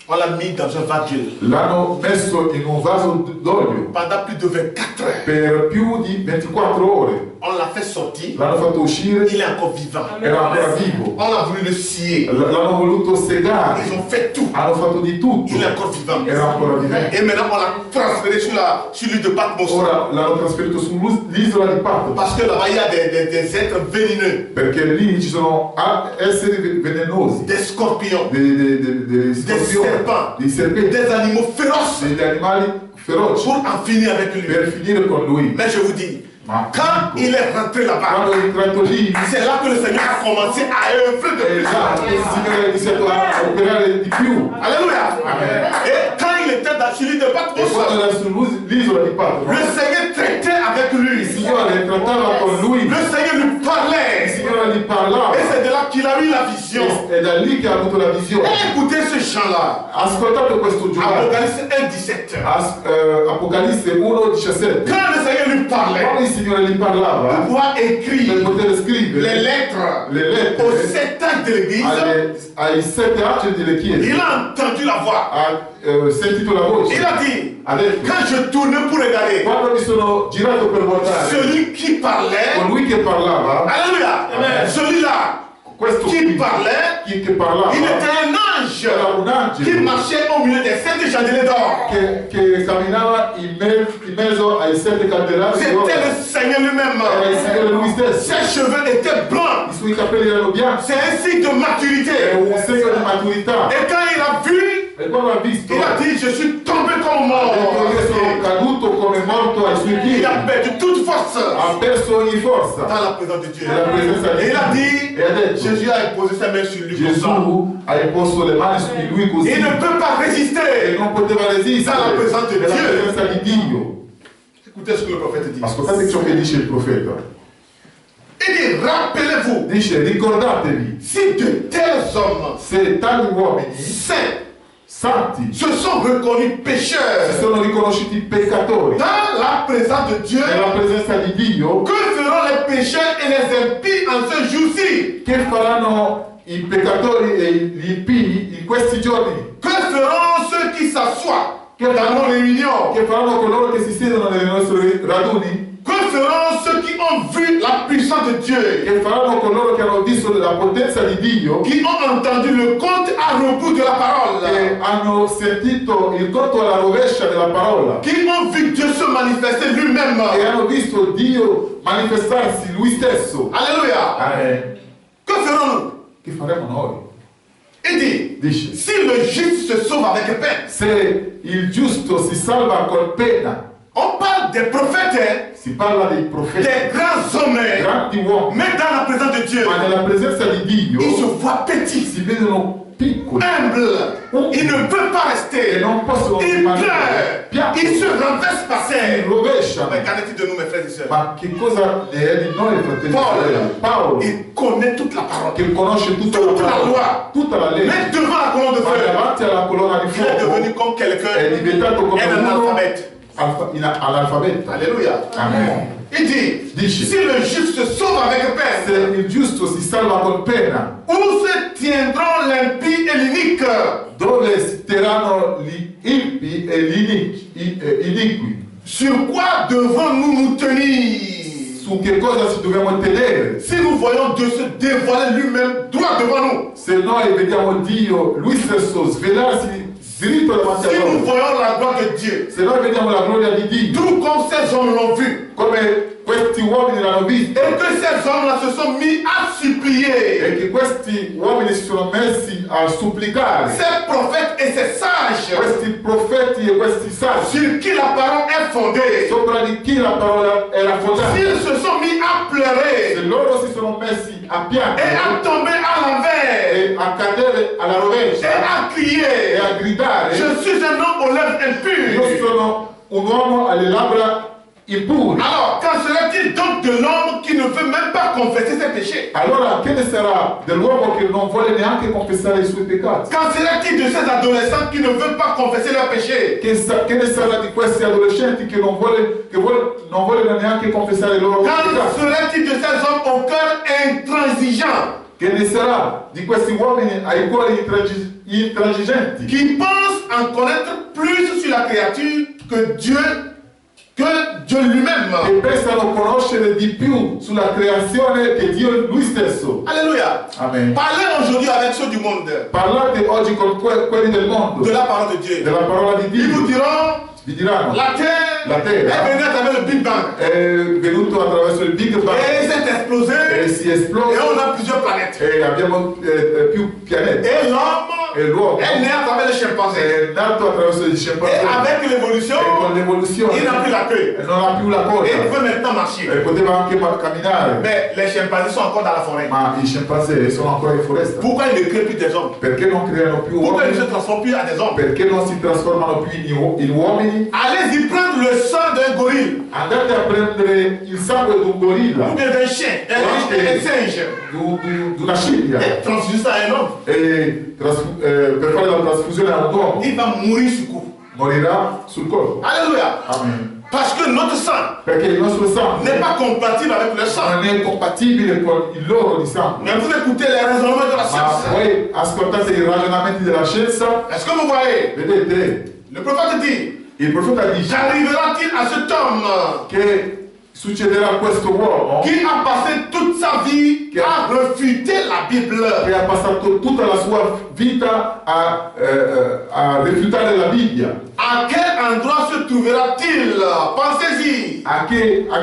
On l'a mis dans un vase d'huile L'hanno messo in un vaso d'olio pendant plus de 24 heures. per più di 24 ore. On l'a fait sortir. L'hanno fatto uscire, Il est encore vivant. era ancora vivo. On a voulu le scier. L'hanno voluto segare, Ils ont fait tout. hanno fatto di tutto. Il est encore vivant. Era ancora vivente. Et maintenant, on l'a transféré sur l'île de Patmos. Ora l'hanno trasferito sull'isola di Patmos Parce que là-bas, il y a des êtres vénéneux, perché lì ci sono esseri velenosi, des scorpions, dei des scorpioni, serpents, dei serpenti, des animaux féroces degli animali feroci pour en finir avec lui. per finire con lui. Mais je vous dis, Ma quand il est rentré là-bas, quando è entrato lì, c'est là que le Seigneur a commencé à œuvrer de è plus. là che il Signore ha iniziato a operare di più. Alléluia. Amen. Et quand il était dans l'île de E Patmos, quando era sull'isola l'isola di Patmos, le Seigneur traitait avec lui. il Signore trattava con lui, Le Seigneur lui il parlait. Signore gli parlava, Et c'est de là qu'il a eu la vision. è da lì che ha avuto la visione. Et écoutez ce chant-là. Ascoltate questo giornale, Apocalypse 1,17. Apocalisse 1,17. Quand le Seigneur lui parlait, Quando il Signore gli pour parlava, pouvoir per écrire poter scrivere les lettres le aux lettere 7 ans de l'église, ai 7 angeli delle chiese, il a entendu la voix. ha sentito la voce, Il a dit, ha detto, quand je tournais pour regarder, quando mi sono girato per guardare, celui qui parlait, colui che parlava, alléluia, celui-là questo qui parlait, che parlava, il était un ange era un qui angelo marchait au milieu des 7 chandeliers d'or. che camminava in mezzo ai 7 candelabri di oro. C'était le Seigneur lui-même. Era il Signore lui stesso. Ses cheveux étaient blancs. I suoi capelli erano bianchi, C'est un signe de è maturité. un segno di maturità. Et quand il a vu, E quando ha visto, il a dit, je suis tombé comme ha mort. detto, io sono caduto come morto ai suoi Il piedi. a perdu toute force Ha perso ogni forza dans la présence de Dieu. nella presenza di Et il a Dio. dit, E ha detto, Jésus a imposé sa main sur lui comme ça. Gesù ha imposto le mani su di lui così Il ne peut pas e résister. non poteva resistere Dans la presenza di nella Dio. presenza di Dio. Écoutez ce que le prophète dit. Ascoltate ciò che dice il profeta. Il dit, rappelez-vous, Dice, ricordatevi, si de tels hommes se tali uomini saints santi se sont reconnus si pécheurs sono riconosciuti peccatori dans la présence de Dieu, nella presenza di Dio, que feront les pécheurs et les impies en ce jour-ci? che faranno i peccatori e gli impii in questi giorni? Que feront ceux qui s'assoient Che dans nos faranno, réunions? che faranno coloro che si siedono nei nostri raduni? Que feront ceux qui ont vu la puissance de Dieu? Che faranno coloro che hanno visto la potenza di Dio, Qui ont entendu le conte à rebours de la parole? che hanno sentito il conto alla rovescia della parola, Qui ont vu Dieu se manifester lui-même? e hanno visto Dio manifestarsi lui stesso? Alléluia. Que ferons-nous? Che faremo noi? Il dit, Dice, si le juste se sauve avec peine. se il giusto si salva con pena, On parle des prophètes, hein, si parla dei profeti, des grands hommes, hein, grandi uomini, mais dans la présence de Dieu, ma nella presenza di Dio ils se voient petits, si vedono piccoli humbles. Ils ne peuvent pas e rester. non possono Ils rimanere pleurent. piatti, Ils se renversent par si terre. rovesciano. Mais qu'en est-il de nous, mes frères et sœurs? Ma che cosa ne è di noi, fratelli e sorelle? Paolo, Il connaît toute la parole. che conosce tutta la Tutta la parola, loi. tutta la legge, Mais devant la colonne de ma feu, davanti alla colonna di il est devenu fuoco comme quelqu'un, è diventato come un uno analphabète. analfabeto. Alléluia. Amen. Il dit, Dice, si le juste se sauve avec se peine, il giusto si salva con pena, où se tiendront l'impie et l'inique? dove si terranno gli impi e gli iniqui? Sur quoi devons-nous nous tenir? Su che cosa ci dobbiamo tenere? Si nous voyons Dieu se dévoiler lui-même droit devant nous, Se noi vediamo Dio, lui stesso, svelarsi diritto davanti si a nous noi, voyons la gloire de Dieu, se noi vediamo la gloria di Dio, tout comme ces hommes l'ont vu, come questi uomini l'hanno visto, et que ces hommes-là se sont mis à supplier, e che questi uomini si sono messi a supplicare, ces prophètes et ces sages, questi profeti e questi saggi, sur qui la parole est fondée, sopra di chi la parola era fondata, s'ils se sont mis à se pleurer loro si sono messi a et piangere à tomber à l'envers e a cadere alla et rovescia à e crier, a gridare, je suis un homme aux lèvres io impures. sono un uomo alle labbra impure. Alors, qu'en serait-il donc de l'homme qui ne veut même pas confesser ses péchés? Allora che ne sarà dell'uomo che non vuole neanche confessare i suoi peccati? Qu'en serait-il de ces adolescents qui ne veulent pas confesser leurs péchés? Che ne sarà di questi adolescenti che non vogliono neanche confessare i loro Qu'en peccati? serait-il de ces hommes au cœur intransigeant Che ne sarà di questi uomini ai cuori intransigenti qui pensent en connaître plus sur la créature que Dieu lui-même? che pensano conoscere di più sulla creazione che Dio lui stesso? Alléluia. Amen. Parlez aujourd'hui avec ceux du monde Parlate oggi con quelli del mondo de la parole de Dieu. della parola di Ils vous Dio, diront, vi diranno la terre La terre. est venue à travers le Big Bang è venuto attraverso il Big Bang et s'est e explosée si è et esploso on a plusieurs planètes. e abbiamo più pianeti Et l'homme e l'uomo est né à travers les chimpanzés. è nato attraverso i Et scimpanzé avec l'évolution, e con l'evoluzione il n'a plus la queue. non ha più la coda Et il peut maintenant marcher. e poteva anche camminare, Mais les chimpanzés sont encore dans la forêt. ma i scimpanzé sono ancora in foresta. Pourquoi ils ne créent plus des hommes? Perché non creano più Pourquoi ils ne se uomini? transforment plus en des hommes? Perché non si trasformano più in uomini? Allez-y prendre le sang d'un gorille Andate a prendere il sangue di un gorilla, ou bien d'un chien, un singe, di una scimmia, et transfuser ça à un homme. per fare la trasfusione a un uomo. Il va mourir sur coup. Morirà sul colpo. Alléluia. Amen. Parce que notre sang Perché il nostro sangue n'est pas compatible avec le sang. non è compatibile con il loro di sangue. Mais vous écoutez les raisonnements de la Ma science. voi ascoltate i ragionamenti della scienza? Est-ce que vous voyez? Vedete? Le prophète dit, Il profeta dice qu'arrivera-t-il à cet homme che succederà a questo uomo qui a passé toute sa vie à refuter la Bible? che ha passato tutta la sua vita a rifiutare la Bibbia. À quel endroit se trouvera-t-il? Pensez-y. A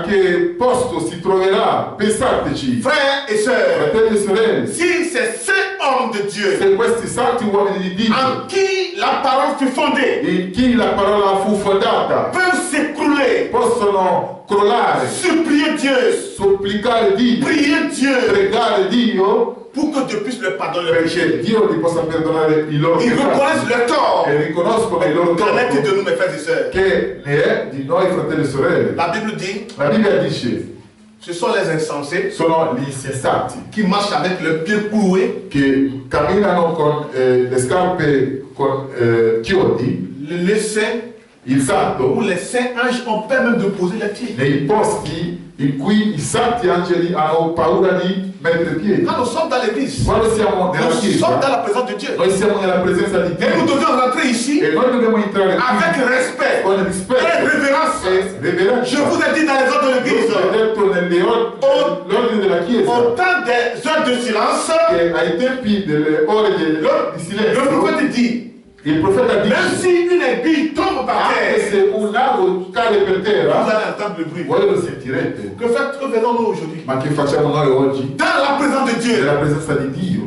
che posto si troverà? Pensateci, Frères et sœurs, fratelli e sorelle, si ces saints hommes de Dieu se questi santi uomini di Dio, en qui la parole fut fondée in chi la parola fu fondata, peuvent s'écrouler, possono crollare, supplier Dieu, supplicare Dio, prier Dieu pregare Dio pour que Dieu puisse leur pardonner leurs péchés. perché Dio li possa perdonare i loro Ils peccati reconnaissent leur tort. e riconoscono i loro Qu'en est-il torti de nous, mes frères et sœurs? che ne è di noi fratelli e sorelle. La Bible dit, La Bibbia dice ce sont les insensés sono gli insensati qui marchent avec le pied cloué, che camminano con le scarpe con chiodi, les saints il santo, où les saints anges ont peur même de poser les pieds. nei posti in cui i santi angeli hanno paura di mettere piedi. Quand nous sommes dans l'église, Quando siamo nella nous sommes chiesa, dans la présence de Dieu. noi siamo nella presenza di Et nous Dio devons rentrer ici e noi dobbiamo entrare avec qui respect con et rispetto révérence. e reverenza. Je vous ai dit dans les ordres de Io l'église, ho detto nell'ordine della chiesa au temps des heures de silence, che ai tempi delle ore di le silenzio prophète dit, il profeta même dice si une aiguille tombe par anche terre, se un ago cade per vous terra allez entendre le bruit. voi lo sentirete. Que faisons-nous aujourd'hui? Ma che facciamo noi oggi? Dans la présence de Dieu, Nella presenza di Dio,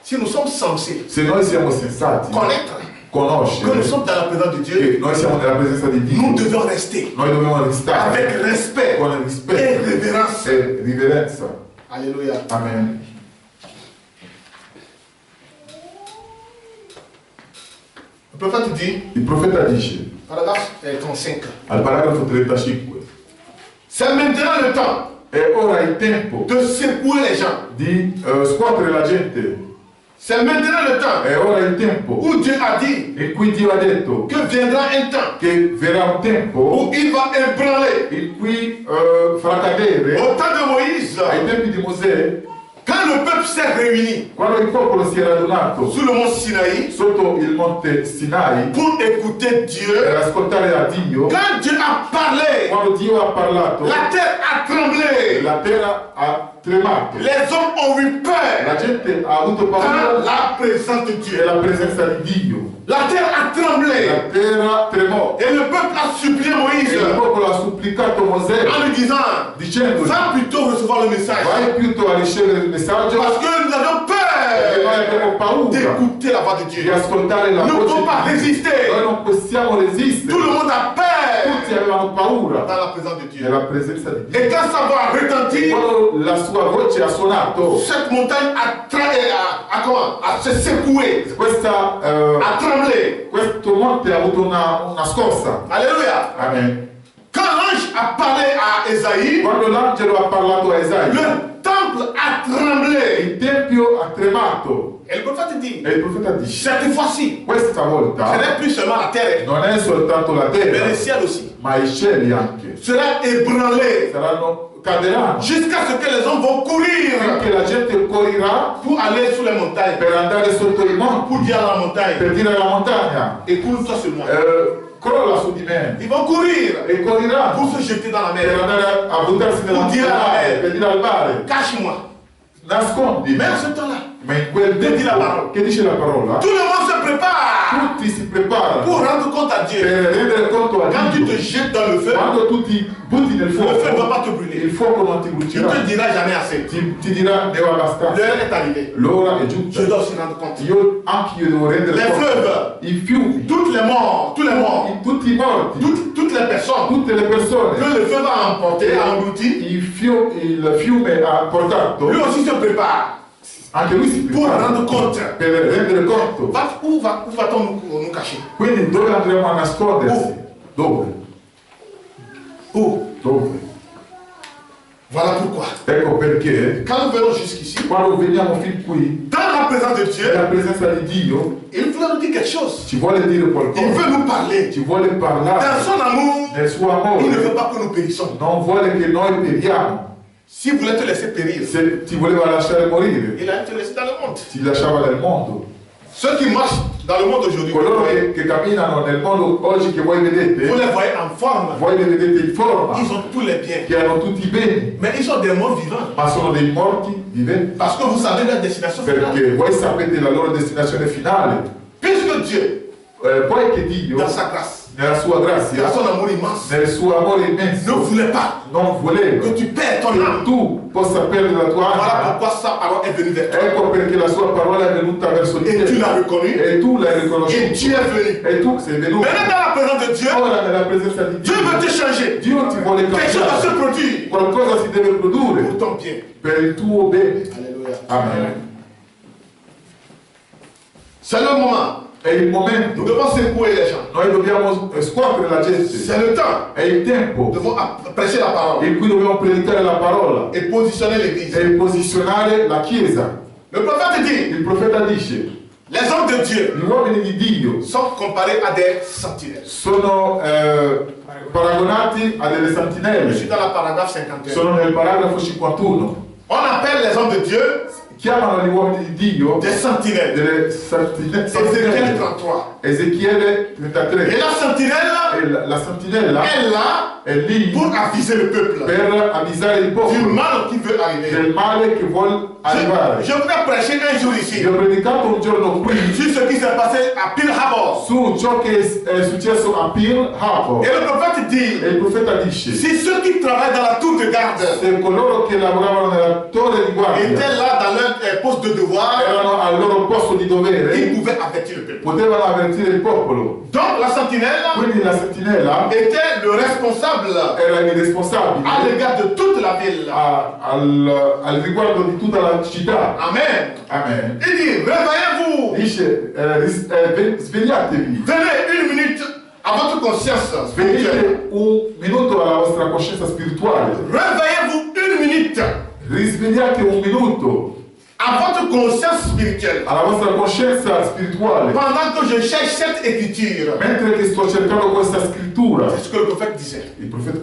si nous sommes censés se noi siamo sensati, connaître que nous conoscere sommes dans la présence de Dieu, che noi siamo nella presenza di Dio, nous devons rester noi dobbiamo restare avec respect con et rispetto révérence. e riverenza. Alléluia. Amen. Le prophète dit, Il profeta dice paragraphe 35, al paragrafo 35: c'est maintenant le temps è ora il tempo de secouer les gens. di scuotere la gente, C'est maintenant le temps è ora il tempo où Dieu a dit in cui Dio ha detto que viendra un temps che verrà un tempo où il va ébranler. in cui farà cadere, Au temps de Moïse, ai tempi di Mosè, quand le peuple s'est réuni quando il popolo si è radunato sous le mont Sinaï sotto il monte Sinai pour écouter Dieu, per ascoltare a Dio, quand Dieu a parlé, quando Dio ha parlato, la terre a tremblé. la terra ha tremato, Les hommes ont eu peur la gente ha avuto dans paura la présence de Dieu. della presenza di Dio, La terre a tremblé. la terra tremò Et le peuple a supplié e Moïse il popolo ha supplicato Mosè en lui disant, dicendo: va plutôt recevoir le message. vai piuttosto a ricevere il messaggio Parce que nous avions perché noi peur abbiamo paura d'écouter la voix de di Dieu. ascoltare la Nous ne voce pouvons pas di Dio. résister. Noi non possiamo resistere, Tout le monde a tutti peur avevano paura dans la présence de Dieu. nella presenza di Dio. Et quand sa voix a retenti, Quando la sua voce ha suonato, cette montagne a se secoué, questa, a tremblé. questo monte ha avuto una scossa. Alléluia. Amen. Quand l'ange a parlé à Esaïe, Quando l'angelo ha parlato a Isaia, le temple a tremblé. il tempio ha tremato Et le prophète dit, e il profeta dice: cette fois-ci, questa ce volta n'est plus seulement la terre, non è soltanto la mais terra, le ciel aussi. ma i cieli anche Sera ébranlé caderanno, jusqu'à ce que les hommes vont courir finché la gente corrirà pour aller sur les montagnes, per andare sotto i monti, pour dire à la montagne, per dire alla montagna écoute-toi sur moi. crolla su di me, Ils vont courir e corrirà pour se jeter dans la per mer. andare a buttarsi nella Pour dire al mare, mare. per dire al mare: Cache-moi. nascondi. Mais en ce temps-là, Ma in quel Che dice la tempo, parola? che dice la parola, tout le monde se prépare tutti si preparano pour rendre compte à Dieu. per rendere conto a Quand tu Dio, te jettes dans le feu, quando tu ti butti nel le feu ne va fuoco, pas te brûler. il fuoco non ti Il brucerà, te dira jamais assez. ti dirà ne va abbastanza, L'heure est arrivée. l'ora è Je giunta. dois aussi rendre compte. Anche io devo rendere Les conto, fleuves, i fiumi, toutes les morts, tous les morts, tutti i morti, toutes les personnes tutte le persone que le feu va emporter, engloutir, il fiume ha portato, lui aussi se prépare anche lui si pour prepara rendre compte. per rendere conto. Où va-t-on nous cacher? Quindi dove andremo a nascondersi? Dove? Où? Dove? Voilà pourquoi. Ecco perché Quand nous venons jusqu'ici, quando veniamo fin qui, dans la présence de Dieu, nella presenza di Dio, il voulait nous dire quelque chose. ci vuole dire Il qualcosa, veut nous parler. ci vuole Dans parlare son amour, del suo il ne veut amore, pas que nous périssions. non vuole che noi periamo. S'il voulait te laisser périr, Se ti voleva lasciare morire, il allait te laisser dans le monde. ti lasciava nel mondo. Ceux qui marchent dans le monde aujourd'hui, Coloro che camminano nel mondo oggi che voi vous vedete, les voyez en forme. voi li vedete in forma, Ils ont tous les biens. che hanno tutti i beni, Mais ils sont des morts vivants. ma sono dei morti viventi. Parce que vous savez leur destination finale. Perché voi sapete la loro destinazione finale. Puisque Dieu, Poi che Dio, dans sa grâce, nella sua dans grazia, son amour immense, nel suo amore ne immenso, voulait pas non voleva que tu perds ton che âme. tu possa perdere la tua Voilà anima. pourquoi sa parole est venue vers toi. Ecco perché la sua parola è venuta verso di Et tu l'as te. reconnu. E tu l'hai Et riconosciuto. tu es venu. E tu sei venuto. Maintenant, dans la présence de Dieu, Ora nella presenza di Dieu Dio, veut te changer. Dio ti vuole Quelque chose va se cambiare. produire Qualcosa si deve produrre pour ton bien. per il tuo bene. Alléluia. Amen. C'est le moment. È il Nous momento. devons secouer les gens. Noi dobbiamo scuotere la gente. C'est le temps. È il tempo Nous devons prêcher la parole in cui dobbiamo predicare la parola et positionner l'église. e posizionare la Chiesa. Le prophète dit, Il profeta dice, les hommes de Dieu gli uomini di Dio sont comparés à des sentinelles. sono paragonati a delle Je suis sentinelle. dans la paragraphe 51. Sono nel paragrafo 51. On appelle les hommes de Dieu Chiamano gli uomini di Dio des sentinelles. delle sentinelle. Ézéchiel 33. Ezechiele Et 33. la sentinelle E la sentinella est là è lì pour aviser le peuple per avvisare il du popolo mal qui veut arriver. del male che vuole arrivare. Je voudrais prêcher un jour ici Vi ho predicato un giorno qui sur ce qui s'est passé à Pearl Harbor. su ciò che è successo a Pearl Harbor. Et le prophète dit, E il profeta dice, si ceux qui travaillent dans la tour de garde se coloro che lavoravano nella torre di guardia étaient là dans leur poste de devoir, erano al loro posto di dovere, ils pouvaient avertir le peuple. potevano avvertire il popolo. Donc la sentinelle Quindi la sentinella était le responsable era il responsabile à l'égard de toute la ville. al riguardo di tutta la città. Amen. Amen. Il dit, réveillez-vous. Dice, svegliatevi. Venez une minute à votre conscience spirituelle. Venite un minuto alla vostra coscienza spirituale. Réveillez-vous une minute Risvegliate un minuto à votre conscience spirituelle. alla vostra coscienza spirituale. Pendant que je cherche cette écriture. Mentre che sto cercando questa scrittura, C'est ce que le prophète disait.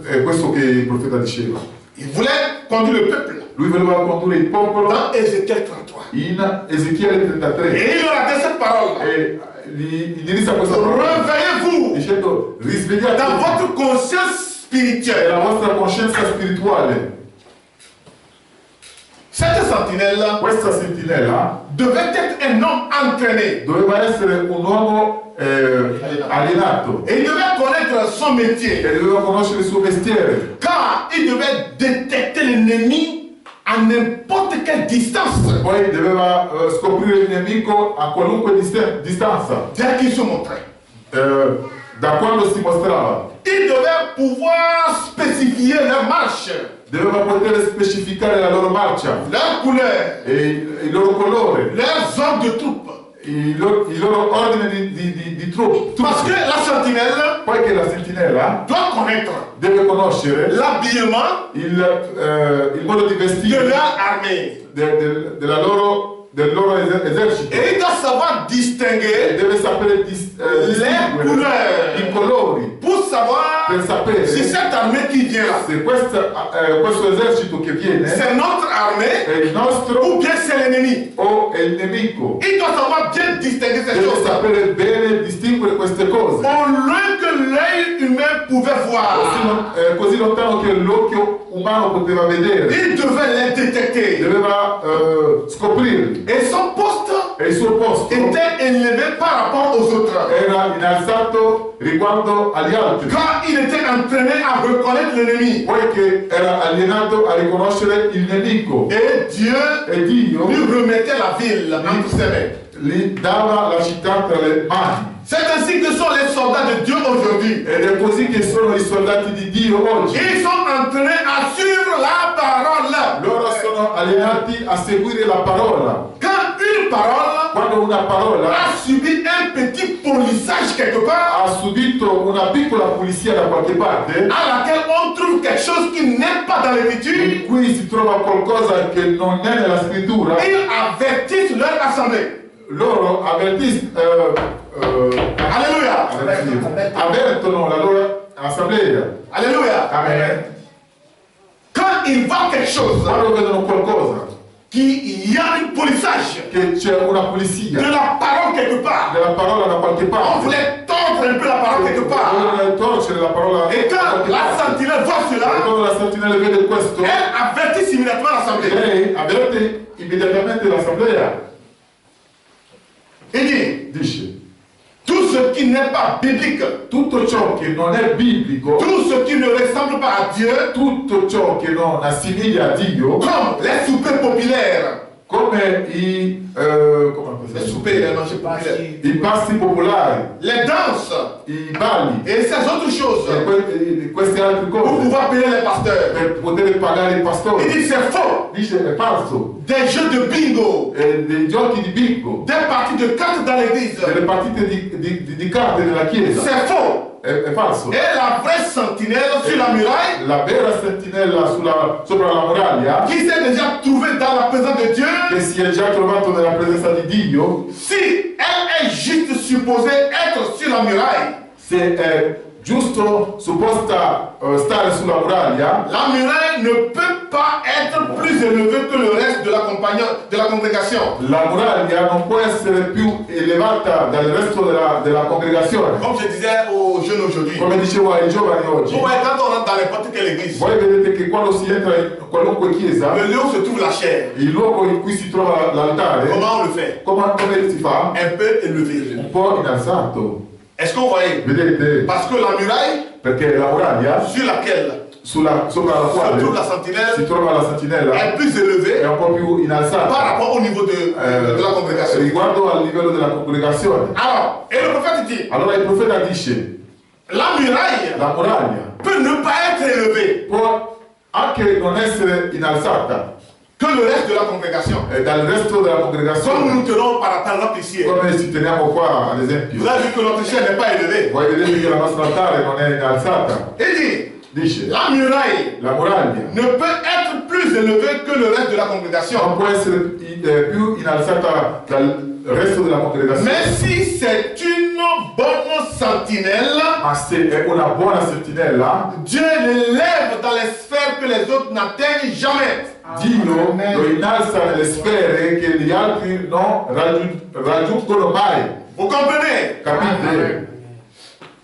è questo che il profeta diceva. Il voulait conduire le peuple Lui voleva condurre il popolo dans Ézéchiel 33. in Ezechiele 33 Et il leur a dit cette parole. e gli inizia questa parola Réveillez-vous dicendo dans risvegliatevi votre conscience spirituelle. nella vostra coscienza spirituale. Cette sentinelle Questa sentinella devait être un homme entraîné. doveva essere un uomo allenato Et il devait connaître son métier. e doveva conoscere il suo mestiere, Car il devait détecter l'ennemi à n'importe quelle distance. poi doveva scoprire il nemico a qualunque distanza, Dès qu'il se montrait. da quando si mostrava. Il devait pouvoir spécifier leur marche, Doveva poter specificare la loro marcia leur couleur, e il loro colore, leurs ordres de troupe. il loro ordine di truppe. Parce que la sentinelle Poi che la sentinella doit connaître deve conoscere l'habillement il modo di de vestire leur armée. del loro esercito. Et il doit savoir E distinguer deve sapere les distinguere couleurs i colori pour savoir per sapere si cette armée qui vient là, se questo esercito che viene c'est notre armée è il nostro ou bien c'est l'ennemi. o è il nemico. Il doit savoir bien distinguer ces Deve choses. sapere bene distinguere queste cose. Au loin que l'œil humain pouvait voir, Così lontano che l'occhio umano poteva vedere. il devait les détecter. Doveva scoprirli. Et son poste e il suo posto était élevé par rapport aux autres. era innalzato riguardo agli altri, Quand il était entraîné à reconnaître l'ennemi. poiché era allenato a riconoscere il nemico Et Dieu e Dio lui remettait la ville entre ses mains. gli dava la città tra le mani. C'est ainsi que sont les soldats de Dieu aujourd'hui. Ed è così che sono i soldati di Dio oggi. Ils sont entraînés à suivre la parole. Loro sono allenati a seguire la parola. Quand une parole Quando una parola a subi un petit polissage quelque part, ha subito una piccola pulizia da qualche parte, à laquelle on trouve quelque chose qui n'est pas dans l'écriture, in cui si trova qualcosa che non è nella scrittura, ils avertissent leur assemblée. loro Alléluia. avvertono la loro assemblea. Alléluia. Amen. Quand ils voient quelque chose, Quando vedono qualcosa, qu'il y a un polissage che c'è una de pulizia la parole quelque part, della parola da qualche on parte, voulait tordre un peu la parole quelque part. vogliono torcere la parola Et da quand qualche la parte. sentinelle voit E cela, quando la sentinella vede questo, elle avertit immédiatement l'assemblée. lei avverte immediatamente l'assemblea. Il dit, Dice, tout ce qui n'est pas biblique, tutto ciò che non è biblico, tout ce qui ne ressemble pas à Dieu, tutto ciò che non assomiglia a Dio, comme les soupers populaires, come les soupers, les manger populaires, i pasti popolari, les danses i balli et ces autres choses, e queste altre pour cose pouvoir payer les pasteurs. per poter pagare il pastore. Il dit c'est faux. Dice è falso. Des jeux de bingo, Dei giochi di bingo, des parties de cartes dans l'église, delle partite di carte nella chiesa, c'est faux. è falso. Et la vraie sentinelle sur la muraille, La vera sentinella sopra la muraglia, qui s'est déjà trouvée dans la présence de Dieu, che si è già trovato nella presenza di Dio, si elle est juste supposée être sur la muraille, se è giusto supposta stare sulla muraglia, la muraille ne peut pas être plus élevée que le reste de la congrégation. la muraglia non può essere più elevata dal resto della congregazione. Comme je disais aux jeunes aujourd'hui, Come dicevo ai giovani oggi, vous voyez, quand on rentre dans n'importe quelle église, voi vedete che quando si entra in qualunque chiesa, le lieu où se trouve la chair, il luogo in cui si trova l'altare, comment on le fait? come si fa? Un peu élevé. Un po' innalzato. Est-ce que vous voyez? Vedete? Parce que la muraille Perché la muraglia, sur laquelle sopra la se quale trouve la sentinelle si trova la sentinella, est plus è élevée un po' più par innalzata rapport au niveau de la congrégation. riguardo al livello della congregazione. Alors, et le prophète dit, Allora il profeta dice, la muraille la muraglia peut ne pas être élevée può anche non essere innalzata que le reste de la congrégation. dal resto della Comme congregazione, nous tenons par exemple ici. come ci teniamo qua ad esempio. Vous avez vu que notre chair n'est pas élevée. Voi vedete che la nostra altare non è innalzata. Il dit, Dice, la muraille la muraglia ne peut être plus élevée que le reste de la congrégation. non può essere più innalzata dal resto della congregazione. Mais si c'est une bonne sentinelle, Ma se è una buona sentinella, Dieu l'élève dans les sphères que les autres n'atteignent jamais. Dio lo innalza nelle sfere che gli altri non raggiungono mai. Vous comprenez? Capite?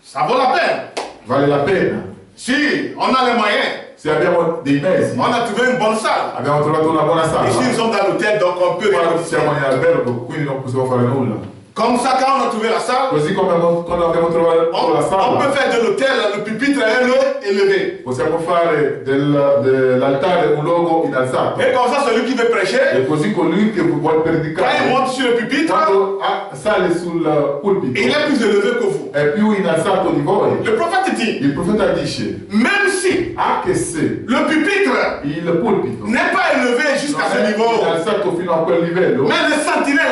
Ça vaut la peine. Vale la pena. Si on a les moyens, Se abbiamo dei mesi, on a trouvé une bonne salle. abbiamo trovato una buona sala. Ici nous sommes dans l'hôtel, donc on peut Qua regarder. siamo in albergo, quindi non possiamo fare nulla. Comme ça, quand on a trouvé la salle, Così come quando abbiamo trovato la on sala, peut faire de l'hôtel le pupitre et le élevé. possiamo fare dell'altare un luogo innalzato. Et comme ça, celui qui veut prêcher, E così colui che vuole quand il predicare, monte sur le pupitre, quando sale sul pulpito, il est plus élevé que vous. è più innalzato di voi. Le prophète dit, Il profeta dice, même si anche se le pupitre il pulpito n'est pas élevé jusqu'à ce non è niveau, innalzato fino a quel livello, mais la sentinelle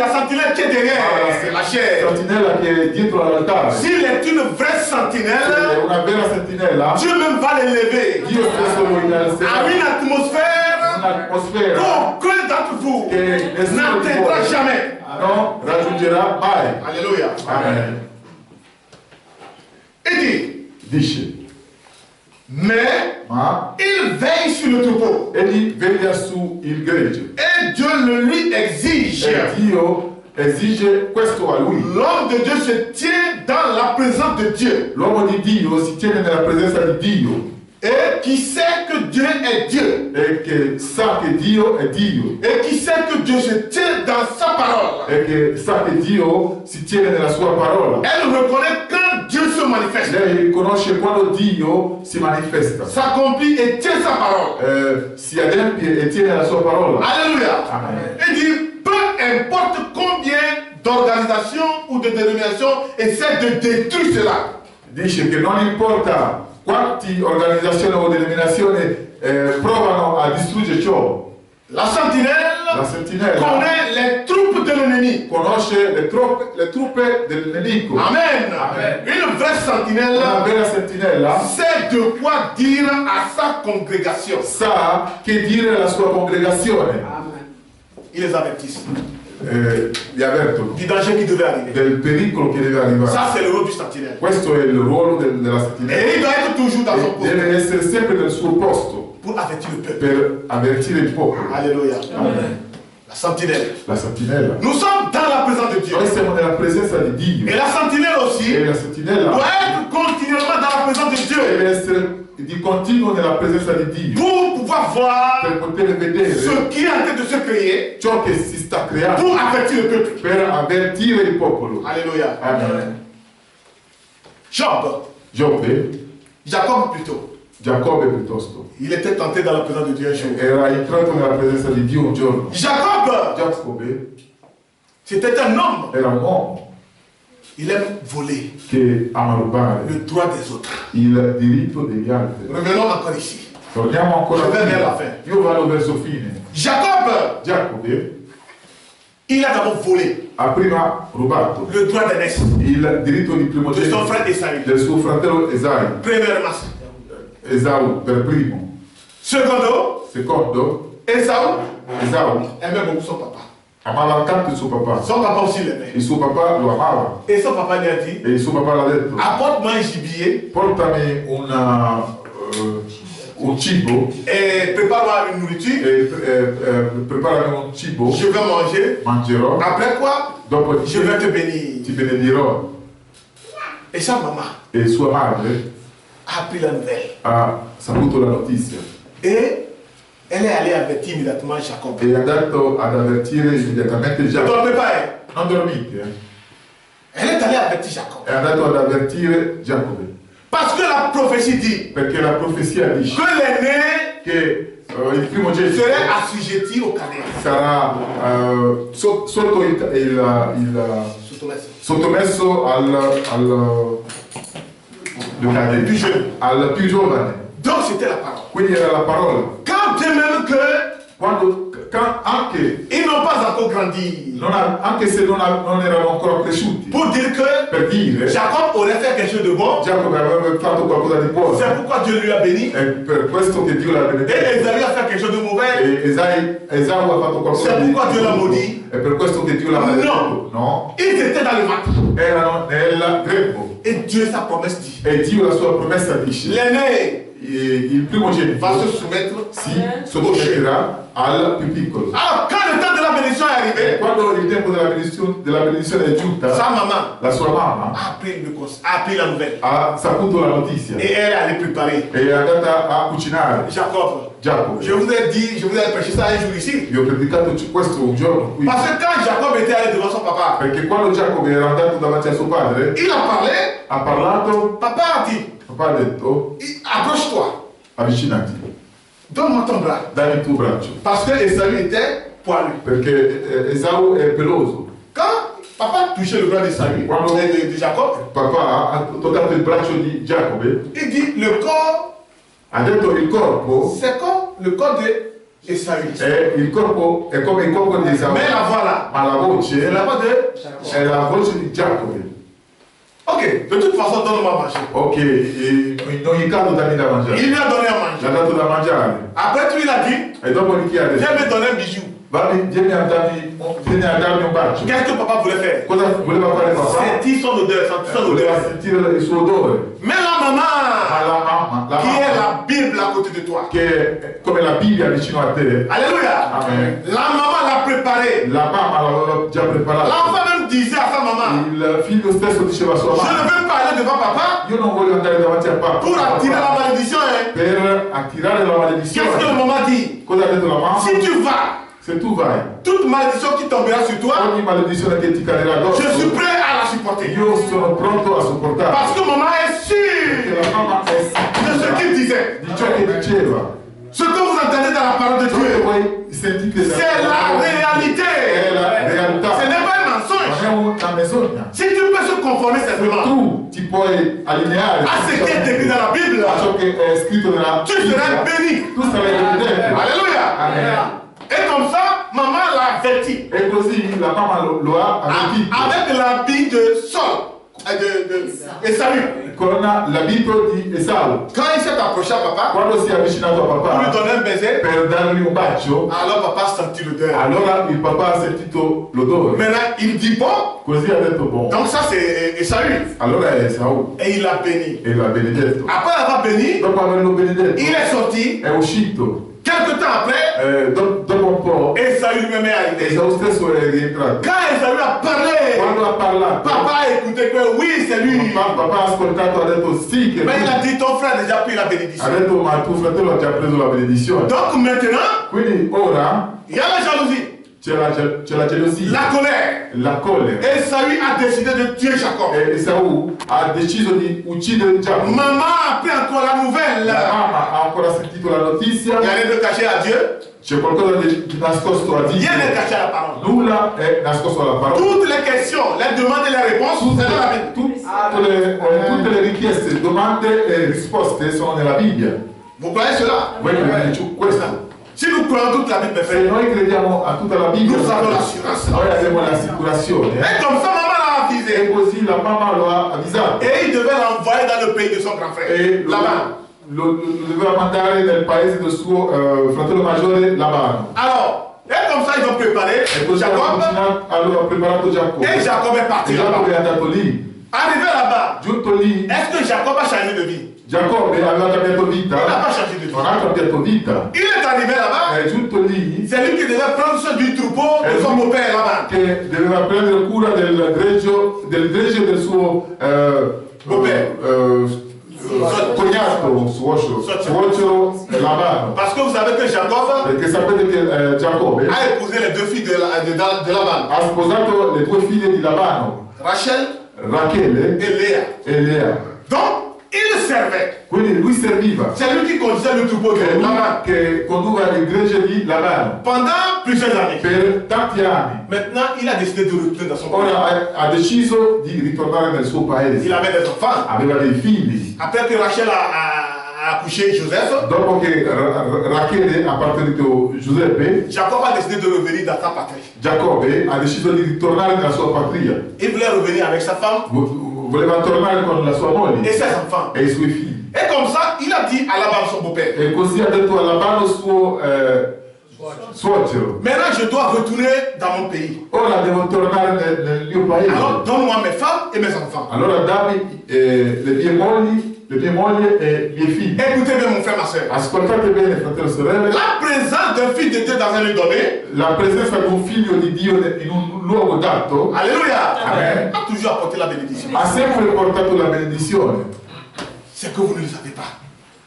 qui est derrière la chair, sentinella che è dietro all'altare, s'il est une vraie se è sentinelle, una vera sentinella, Dieu même va l'élever Dio stesso lo à innalzerà une in atmosphère un'atmosfera qu'aucun d'entre vous che nessuno di n'atteindra voi jamais. non raggiungerà mai. Alléluia. Amen. Il dit, Dice, mais ma il veille sur le troupeau egli veglia su il gregge et Dieu le lui exige. e Dio esige questo a lui. L'homme de Dieu se tient dans la présence de Dieu. L'uomo di Dio si tiene nella presenza di Dio Et qui sait que Dieu est Dieu. e che sa che Dio è Dio Et qui sait que Dieu se tient dans sa parole. e che sa che Dio si tiene nella sua parola. Elle reconnaît quand Dieu se manifeste. Lei riconosce quando Dio si manifesta, S'accomplit et tient sa parole. si adempie e tiene la sua parola. Alléluia. Amen. Il dit, peu importe combien d'organisations ou de dénominations essaient de détruire cela. Dice che non importa quanti organizzazioni o denominazioni provano a distruggere ciò, La sentinella la sentinella connaît les troupes de l'ennemi. conosce le truppe del nemico. Amen. Amen. Une vraie sentinelle Una vera sentinella sait de quoi dire à sa congrégation. sa che dire alla sua congregazione, Il les avertisse gli avvertono du danger qui devait arriver. del pericolo che deve arrivare. Ça, c'est le rôle du sentinelle. Questo è il ruolo della sentinella. Et il doit être toujours dans son E poste deve essere sempre nel suo posto pour avertir le peuple. per avvertire il popolo. Alléluia. Amen. La sentinelle. La sentinella. Nous sommes dans la présence de Dieu. Noi siamo nella presenza di Dio Et la sentinelle aussi e la sentinella doit être continuellement dans la présence de Dieu deve essere di continuo nella presenza di Dio pour pouvoir voir per poter vedere ce qui est en train de se créer ciò che si sta creando, pour avertir le peuple. per avvertire il popolo. Alléluia. Amen. Job, Giobbe, Jacob plutôt, Giacobbe piuttosto, il était tenté dans la présence de Dieu un jour. era entrato nella presenza di Dio un giorno. Jacob, Giacobbe c'était un homme. era un uomo Il aime voler che ama rubare le droit des autres. il diritto degli altri. Revenons encore ici. Torniamo ancora Je vais vers la prima. fin. Io vado verso fine. Jacob, Giacobbe il a d'abord volé ha prima rubato le droit d'aînesse il diritto di de son primogenito frère Esaü. del suo fratello Esau. Premièrement. Esau per primo. Secondo, Secondo, Esau Esau aimait beaucoup son papa. amava tanto il suo papà. Son papa aussi l'aimait. Il suo papà lo amava Et son papa lui a dit, e il suo papà l'ha detto: apporte-moi un gibier portami un cibo et prépare-moi une nourriture. e preparami un cibo, Je vais manger. mangerò, Après quoi, dopo je vais te bénir. ti benedirò. Et sa maman E sua madre a appris la nouvelle. ha saputo la notizia Et elle est allée avertir immédiatement Jacob. e è andato ad avvertire immediatamente Ne Giacobbe. dormez pas, hein. Non dormite, Elle est allée avertir Jacob. È andato ad avvertire Giacobbe. Parce que la prophétie dit Perché la profezia dice que l'aîné che il primogenito serait assujetti au Canaan. sarà sotto sottomesso al più giovane. Donc c'était la parole. Quindi era la parola. Quand bien même que Anche, ils n'ont pas encore grandi, anche se non erano ancora cresciuti, pour dire que per dire Jacob aurait fait quelque chose de bon, Giacobbe aveva fatto qualcosa di buono, c'est pourquoi Dieu lui a béni. è per questo che Dio l'ha benedetto. Et Esaü a fait quelque chose de mauvais, E Esau ha fatto qualcosa c'est di pourquoi Dieu l'a maudit. è per questo che Dio l'ha benedetto. No, Ils étaient dans le ventre. erano nel grembo Et Dieu, sa promesse dit, e Dio la sua promessa dice: l'aîné il primogenito va se soumettre. si sottometterà al più piccolo. Alors quand le temps de la bénédiction est E arrivé, quando il tempo della benedizione è giunta, sa maman la sua mamma a appris la nouvelle. ha saputo la notizia Et elle est allée préparer. e è andata a cucinare. Jacob, Giacobbe, je vous ai dit, je vous ai prêché ça un jour ici. vi ho predicato questo un giorno qui, Parce que quand Jacob était allé devant son papa, perché quando Giacobbe era andato davanti a suo padre, il a parlé, ha parlato, papa a dit, papà ha detto: approche-toi, avvicinati, donne-moi ton bras. dammi il tuo braccio, Parce que Esaü était poilu. perché Esau è peloso. Quand papa touchait le bras d'Esaü, de Jacob, Papà ha toccato il braccio di Giacobbe, il dit, le corps, ha detto: il corpo c'est comme le corps d'Esaü. è come il corpo di Esau, Mais la voix là, ma la voce c'est la voix de è la voce di Giacobbe. Ok, de toute façon, donne-moi à manger. Ok, in ogni caso dammi da mangiare. Il lui a donné à Gli ha manger. dato da mangiare. Après tout, il a dit, E dopo gli chiede: viens me donner un bijou. vieni a darmi un bacio. Qu'est-ce que papa voulait faire? Cosa voleva fare papà? Sentir son odeur, sentir son Voleva odeur. sentire il suo odore. Mais la Ma maman, la mamma, qui est la Bible à côté de toi. che è come la Bibbia vicino a te, Alléluia. Amen. La maman l'a préparé. la mamma l'aveva già preparata. L'enfant même disait à sa maman, mamma. Il figlio stesso diceva a sua Je ne mamma: veux pas aller devant papa io non voglio andare davanti a papà pour attirer la malédiction. Hein. per attirare la maledizione. Qu'est-ce que le maman dit? Cosa ha detto la mamma? Si tu vas, Se tu vai, toute malédiction qui tombera sur toi, ogni maledizione che ti cadrà addosso, je suis prêt à la supporter. io sono pronto a sopportare. Parce que maman est Perché sûre la mamma è de ce qu'il disait. di ciò che diceva. Ce que vous entendez dans la parole de Ciò che Dieu, voi sentite c'est la réalité. è la realtà. Ce n'est pas un Non mensonge. è una menzogna. Si tu peux se conformer simplement Tu ti puoi allineare à ce qui est écrit dans la Bible, a ciò che è scritto nella tu seras Bibbia, béni. tu sarai benedetto. Alléluia. Amen. Et comme ça, maman l'a averti. E così la mamma lo ha avvertito Avec l'habit de Saul, et Saül. con l'abito di Esau. Quand il s'est approché à papa Quando si è avvicinato a pour lui papà donner un baiser, per dargli un bacio, alors papa sentit l'odeur. allora il papà ha sentito l'odore. Maintenant, il dit bon. Così ha detto bon. Donc ça, c'est Saül. Allora è Esau Et il l'a béni. e l'ha benedetto. Après l'avoir béni, Dopo averlo benedetto, il est sorti. è uscito. Quelque temps après, Dopo un po', et Saül lui-même est arrivé. Esau stesso è rientrato. Quand Saül a parlé, Quando ha parlato, papa a écouté que oui, c'est lui. papà ha ascoltato, ha detto sì che Mais il a dit, ton frère a déjà pris la bénédiction. ha detto ma tuo fratello ha già preso la benedizione. Donc maintenant, Quindi ora il y a la jalousie, c'è la gelosia, la colère. la collera. Et Saül a décidé de tuer Jacob. E Esau ha deciso di uccidere Giacomo. Maman a appris encore la nouvelle. La mamma ha ancora sentito la notizia. Il y a rien de caché à Dieu. C'è qualcosa di nascosto a Dio. Rien n'est caché à la parole. Nulla è nascosto alla parola. Toutes les questions, les demandes et les réponses, c'est dans la Bible. Tutte le richieste, domande e risposte sono nella Bibbia. Vous croyez cela? Voi credete su questo? Si nous croyons toute la Bible, Se frère, noi crediamo a tutta la Bibbia, nous avons l'assurance. noi abbiamo l'assicurazione. Et comme ça, maman l'a E avisé. così la mamma lo ha avvisato. Et il devait l'envoyer dans le pays de son grand frère, E là-bas. lo doveva mandare nel paese del suo fratello maggiore Labano. Alors, et comme ça, ils ont préparé E così Jacob. ha preparato Giacomo. Et Jacob est parti E Giacomo è là-bas. andato lì. Arrivé là-bas, Giunto lì, est-ce que Jacob a changé de vie? Giacobbe aveva cambiato Il n'a vita. pas changé de vie. Non ha cambiato vita. Il est arrivé là-bas. È giunto lì C'est lui qui devait prendre soin du troupeau de son beau-père là-bas. che doveva prendere cura del greggio del suo cognato, suocero Labano. Parce que vous savez que Jacob Perché sapete che Giacobbe a épousé les deux filles de Laban, ha sposato le due figlie di Labano, Rachel Rachele et Léa. e Lea. Donc, il servait. Quindi lui serviva, C'est lui qui conduisait le troupeau che de Laban che conduva il gregge di Labano pendant plusieurs années. per tanti anni. Maintenant, il a décidé de retourner dans son pays. Ora ha deciso di ritornare nel suo Il paese. avait des enfants. Aveva dei figli. Après que Rachel a accouché Joseph, Dopo che Rachele ha partorito Giuseppe, Jacob a décidé de revenir dans sa patrie. Giacobbe ha deciso di ritornare nella sua patria. Il voulait revenir avec sa femme Voleva tornare con la sua et moglie ses enfants. e i suoi figli. Et comme ça, il a dit à Laban, son beau-père, E così ha detto a Labano suo suocero: maintenant je dois retourner dans mon pays. ora devo tornare nel mio Alors paese. donne-moi mes femmes et mes enfants. Allora dammi le mie mogli e i miei figli. Écoutez bien mon frère, ma soeur. Ascoltate bene, fratello e sorelle, La présence d'un fils de Dieu dans un lieu donné, la presenza di un figlio di Dio in un luogo dato alléluia, Amen. a toujours apporté la bénédiction. ha sempre portato la benedizione. C'est que vous ne le savez pas.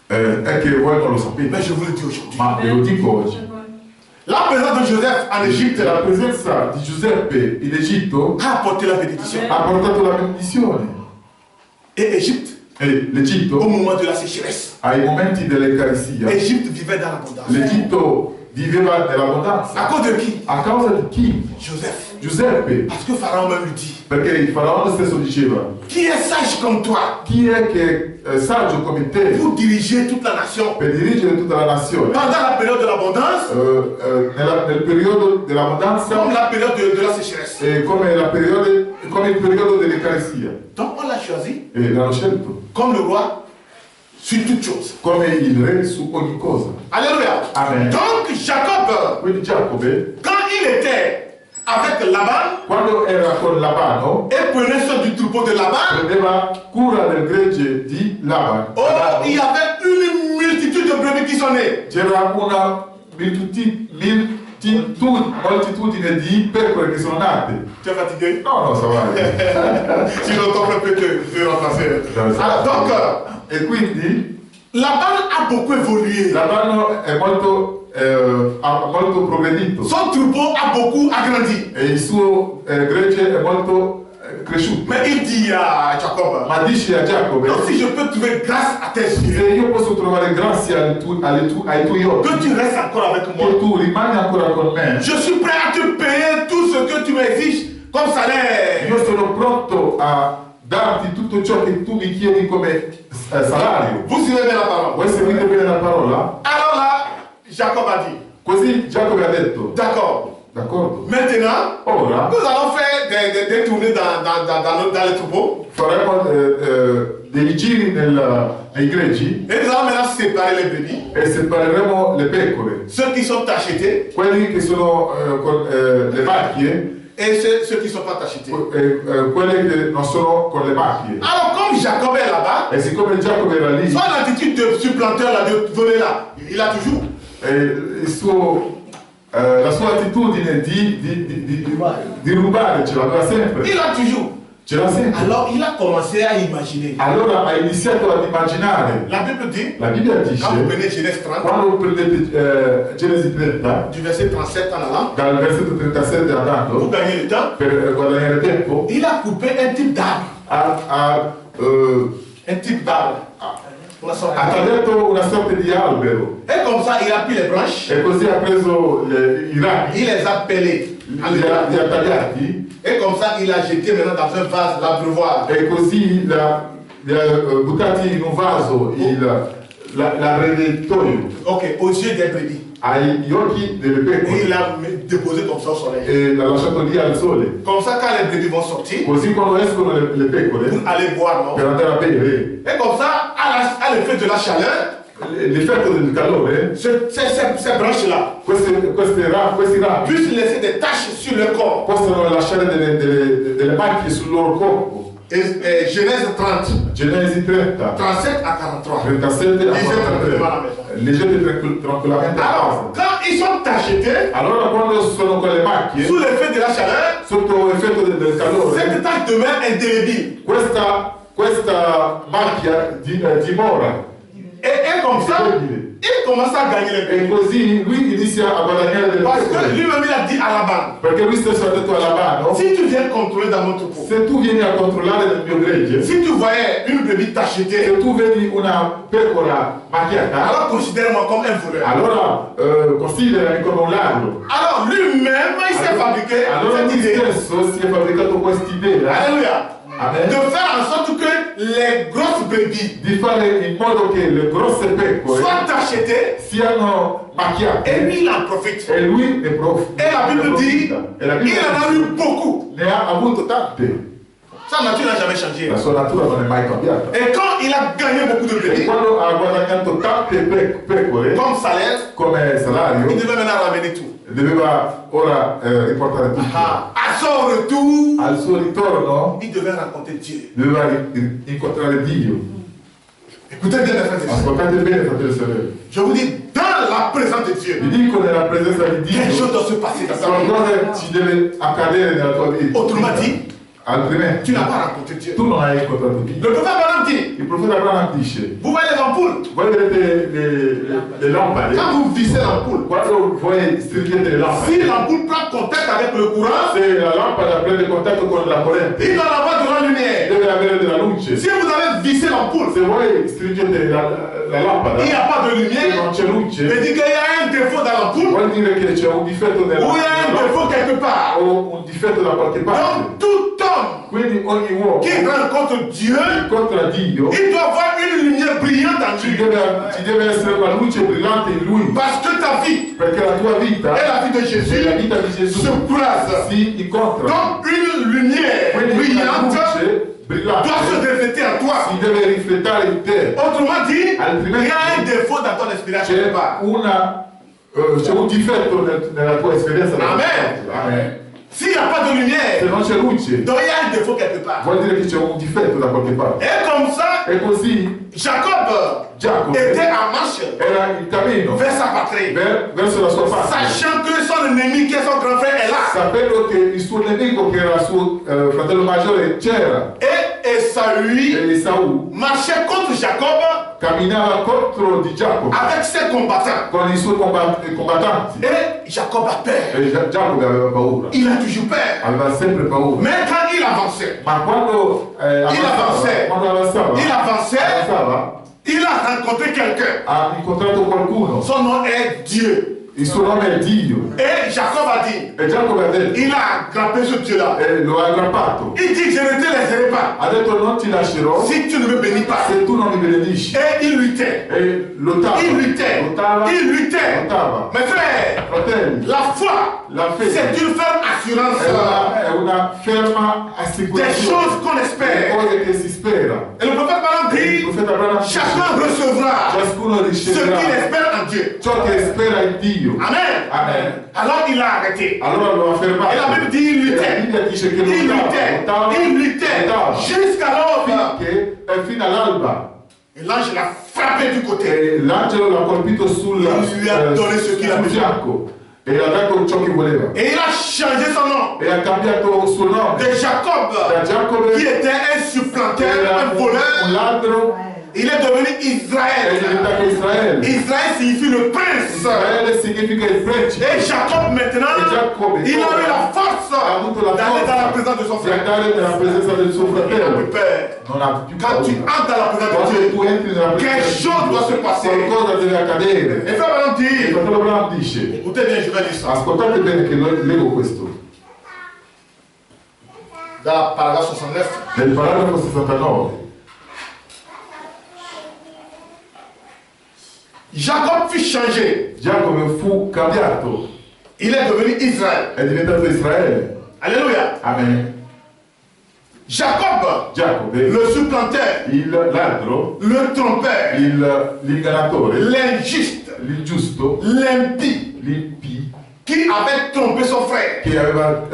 È che voi non lo sapete, Mais je vous le dis aujourd'hui. ma ve lo dico oggi. La présence de Joseph en Égypte La presenza di Giuseppe in Egitto a apporté la bénédiction. ha portato la benedizione. Et Égypte, E au l'Egitto, moment de la sécheresse, ai momenti dell'Eucaristia, Égypte vivait dans l'abondance. l'Egitto viveva nell'abbondanza. À cause de qui? A causa di chi? Joseph. Giuseppe. Parce que Pharaon même lui dit, Perché il faraone stesso diceva: qui est sage comme toi chi è che è saggio come te pour diriger toute la nation per dirigere tutta la nazione? pendant la période de l'abondance Nel periodo dell'abbondanza comme la période de la sécheresse. come il periodo dell'Eucaristia. Donc on l'a choisi E l'hanno scelto comme le roi sur toute chose. come il re su ogni cosa. Alléluia. Amen. Donc Jacob, Quindi Giacobbe, quand il était avec Laban quando era con Labano, et prenait soin du troupeau de Laban, prendeva cura del gregge di Laban. oh, il y avait une multitude de brebis qui sont nées. C'era una moltitudine di pecore che sono nate. Tu es fatigué? No, ça va. Sinon, ton frère peut te remplacer. Alors, donc, E quindi Laban a beaucoup évolué. Labano è ha molto progredito Son troupeau a beaucoup agrandi. e il suo gregge è molto cresciuto. Mais il dit à Jacob, Ma dice a Giacobbe, donc si je peux trouver grâce à tes se yeux, io posso trovare grazia ai tuoi occhi, que tu restes encore avec moi, che tu rimani ancora con me, je suis prêt à te payer tout ce que tu m'exiges comme salaire. io sono pronto a darti tutto ciò che tu mi chiedi come salario. Vous suivez bien la parole. Vuoi seguire bene la parola? Alors là, Jacob a dit, Così Giacobbe ha detto, d'accord, d'accordo, maintenant, ora nous allons faire des tournées dans les troupeaux faremo dei giri nei greggi et nous allons maintenant séparer les brebis. e separeremo le pecore, Ceux qui sont tachetés quelli che sono con le macchie et ceux qui ne sont pas tachetés. quelle che non sono con le macchie. Alors comme Jacob est là-bas, E siccome Giacobbe era lì, son attitude de supplanteur là, de voler là, il a toujours. la sua attitudine di rubare ce l'aveva sempre. Il a toujours. Ce l'ha sempre. Alors il a commencé à imaginer. Allora ha iniziato ad immaginare. La Bible dit, La Bibbia dice, quand vous prenez Genèse 30, quando prendete Genesi 30, du verset 37 en allant, dal versetto 37 vous andando, gagnez le temps, per guadagnare tempo, il a coupé un type d'arbre. Un type d'arbre. Ha tagliato una sorta di albero Et comme ça, il a pris les branches, e così ha preso i rami, il les a pelées. li ha tagliati Et comme ça, il a jeté maintenant dans un vase l'abreuvoir. e così li ha buttati in un vaso l'arredatoio Ok, aux yeux des brebis. agli occhi delle Et il pecore l'a déposé comme ça au soleil. e l'ha lasciato lì al sole. Comme ça, quand les brebis vont sortir, Così quando escono le pecore pour aller boire, non? per andare a bere, Et comme ça, à l'effet de la chaleur, l'effetto del calore, ces branches-là questi rami puissent laisser des taches sur le corps. possono lasciare delle macchie sul loro corpo. Et Genèse 30, Genesi 30, 37 à 43. 37 a Lisez tranquillement à la 43. maison. Leggete tranquillamente a Alors, casa. quand ils sont tachetés, Allora quando sono con le macchie, sous l'effet de la chaleur, sotto l'effetto del calore, cette tache demeure indélébile. questa macchia dimora. Et comme ça, il commence à gagner les E brebis. così lui inizia a guadagnare delle Parce que pecore. lui-même, il a dit à Laban, Perché lui stesso ha detto a Labano, si tu viens contrôler dans mon troupeau, se tu vieni a controllare nel mio gregge, si tu voyais une brebis tachetée, se tu vedi una pecora macchiata, alors considère-moi comme un voleur. allora considerami come un ladro. Alors lui-même, il s'est fabriqué Allora cette lui idée. stesso si è fabbricato quest'idea Alléluia. Amen. De faire en sorte que les grosses brebis di fare in modo che le grosse pecore soient tachetées siano et macchiate lui il en profite. e lui ne Et la Bible dit, E la Bibbia il en a eu beaucoup. ne ha avuto tante. Sa nature n'a jamais changé. La sua natura non è mai cambiata. Et quand il a gagné beaucoup de E brebis, quando ha guadagnato tante pecore comme salaire, come il salario, devait maintenant ramener tout. doveva ora riportare tutto. À son retour, Al suo ritorno il devait rencontrer Dieu. doveva incontrare Dio. Écoutez bien, mes frères et sœurs. Ascoltate bene, fratelli e sorelle. Je vous dis, dans la présence de Dieu, Vi dico nella presenza di quelque chose Dio, doit se passer dans ta vie. qualcosa ci deve accadere nella tua vita. Autrement dit, Altrimenti tu n'as pas rencontré Dieu. tu non hai incontrato Le Dio. prophète Abraham dit, Il profeta Abraham dice, vous voyez les ampoules. voi vedete le lampade, Quand vous vissez l'ampoule, quando voi stringete le lampade, si l'ampoule prend contact avec le courant, se la lampada prende contatto con la corrente, il doit avoir de la lumière. deve avere della luce. Si vous avez vissé l'ampoule, Se voi stringete la lampada il n'y a pas de e lumière, non c'è veut luce, dire qu'il y a un défaut dans l'ampoule, vuol dire che c'è un difetto nella ou il y a un lampada défaut quelque part. o un difetto da qualche parte. Donc tout homme Quindi ogni uomo qui rencontre Dieu, incontra Dio, il doit avoir une lumière brillante en ci lui. deve essere una luce brillante in lui, Parce que ta vie perché la tua vita et la vie de e Jésus la vita di Gesù se croisent. si incontrano. Donc une lumière Quindi una brillante luce brillante doit se refléter en toi. si deve riflettere in te. Autrement dit, il Altrimenti y a un défaut dans ton espérance quelque part. C'è un difetto nella tua esperienza. Amen. Amen. S'il n'y a pas de Se lumière, non c'è luce, donc il y a un défaut quelque part. vuol dire che c'è un difetto da qualche parte. Et comme ça, E così Jacob Giacomo était en marche era in cammino vers sa patrie, verso la sua patria, sachant que son ennemi qui est son grand frère est là. sapendo che il suo nemico, che era il suo fratello maggiore, c'era. Et Esaü E Esaù marchait contre Jacob camminava contro di Giacomo avec ses combattants. con i suoi combattanti. Et Jacob a peur. E Giacomo aveva paura, Il a toujours peur. aveva sempre paura. Mais quand il avançait, Ma quando avanzava, il a rencontré quelqu'un. ha incontrato qualcuno. Son nom est Dieu. Il suo nome è Dio. Et Jacob a dit, E Giacomo ha detto, il a attrapé ce Dieu-là. e lo ha aggrappato. Il dit, je ne te laisserai pas Ha detto non ti lascerò si tu ne me bénis pas. se tu non mi benedisci. Et il luttait. E lottava. Il luttait. Lottava. Il luttait. Lottava. Mes frères, Fratelli, la foi, la fede c'est une ferme assurance è una ferma des assicurazione choses qu'on delle espère. cose che si spera. Et le prophète Balaam Il dit, profeta Abramo dice, chacun recevra ciascuno ce riceverà qu'il espère en Dieu. ciò che spera in Dio. Amen. Amen. Alors il a arrêté. Allora lo ha fermato. Et la Bible dit, il E la luttait. Bibbia dice che Il lottava, luttait jusqu'à l'aube. fino all'alba. Et l'ange l'a frappé du côté. E l'angelo l'ha colpito sul lui a donné ce qu'il a besoin. fianco e gli ha dato ciò che voleva. Et il a changé son nom E ha cambiato il suo nome de Jacob, da Giacobbe, qui était un supplanteur, era un un voleur. ladro, Il est devenu è Israël. diventato Israele. Israël signifie le prince. Israele significa il principe. Et Jacob maintenant, E Giacobbe il a eu la force ha avuto la d'aller dans la forza présence de son di frère. andare nella presenza del suo Il n'a plus fratello. peur. Non ha più Quand tu paura. entres dans la présence de Quando Dieu, tu entri nella quelque presenza chose di doit se Dio, passer. qualcosa deve accadere. Et frère Balaam Il dit, fratello Abramo dice, écoutez bien, je vais lire ça. ascoltate bene che leggo questo. Dans la paragraphe 69. Nel paragrafo 69, Jacob fut changé. Giacomo fu cambiato, Il est devenu Israël. è diventato Israele. Alléluia. Amen. Jacob, Giacobbe, le supplanteur, il ladro, le trompeur, l'ingannatore, l'injuste, l'ingiusto, l'impie, l'impì, qui avait trompé son frère, che aveva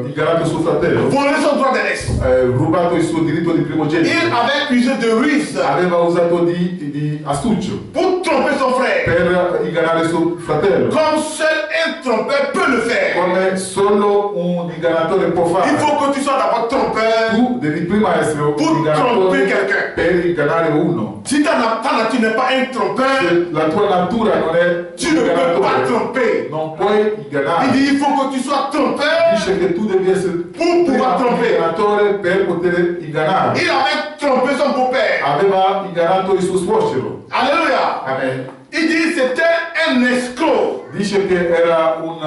ingannato suo fratello, volé son droit d'aînesse. rubato il suo diritto di Il primogenito, avait usé de ruse aveva usato di astuccio pour tromper son frère, per ingannare suo fratello, comme seul un trompeur peut le faire. come solo un ingannatore può Il fare. faut que tu sois d'abord trompeur. Tu devi prima essere un Pour tromper ingannatore quelqu'un. per ingannare uno. Si ta nature n'est pas un trompeur, Se la tua natura non è tu ne peux pas ingannatore, tromper. non puoi Il ingannare. dit il faut que tu sois trompeur. Dice che tu devi essere Pour pouvoir prima un tromper. ingannatore per poter ingannare. Il avait trompé son beau-père. Aveva ingannato il suo suocero. Alléluia. Amen. Il dit c'était un escroc. Dice che era un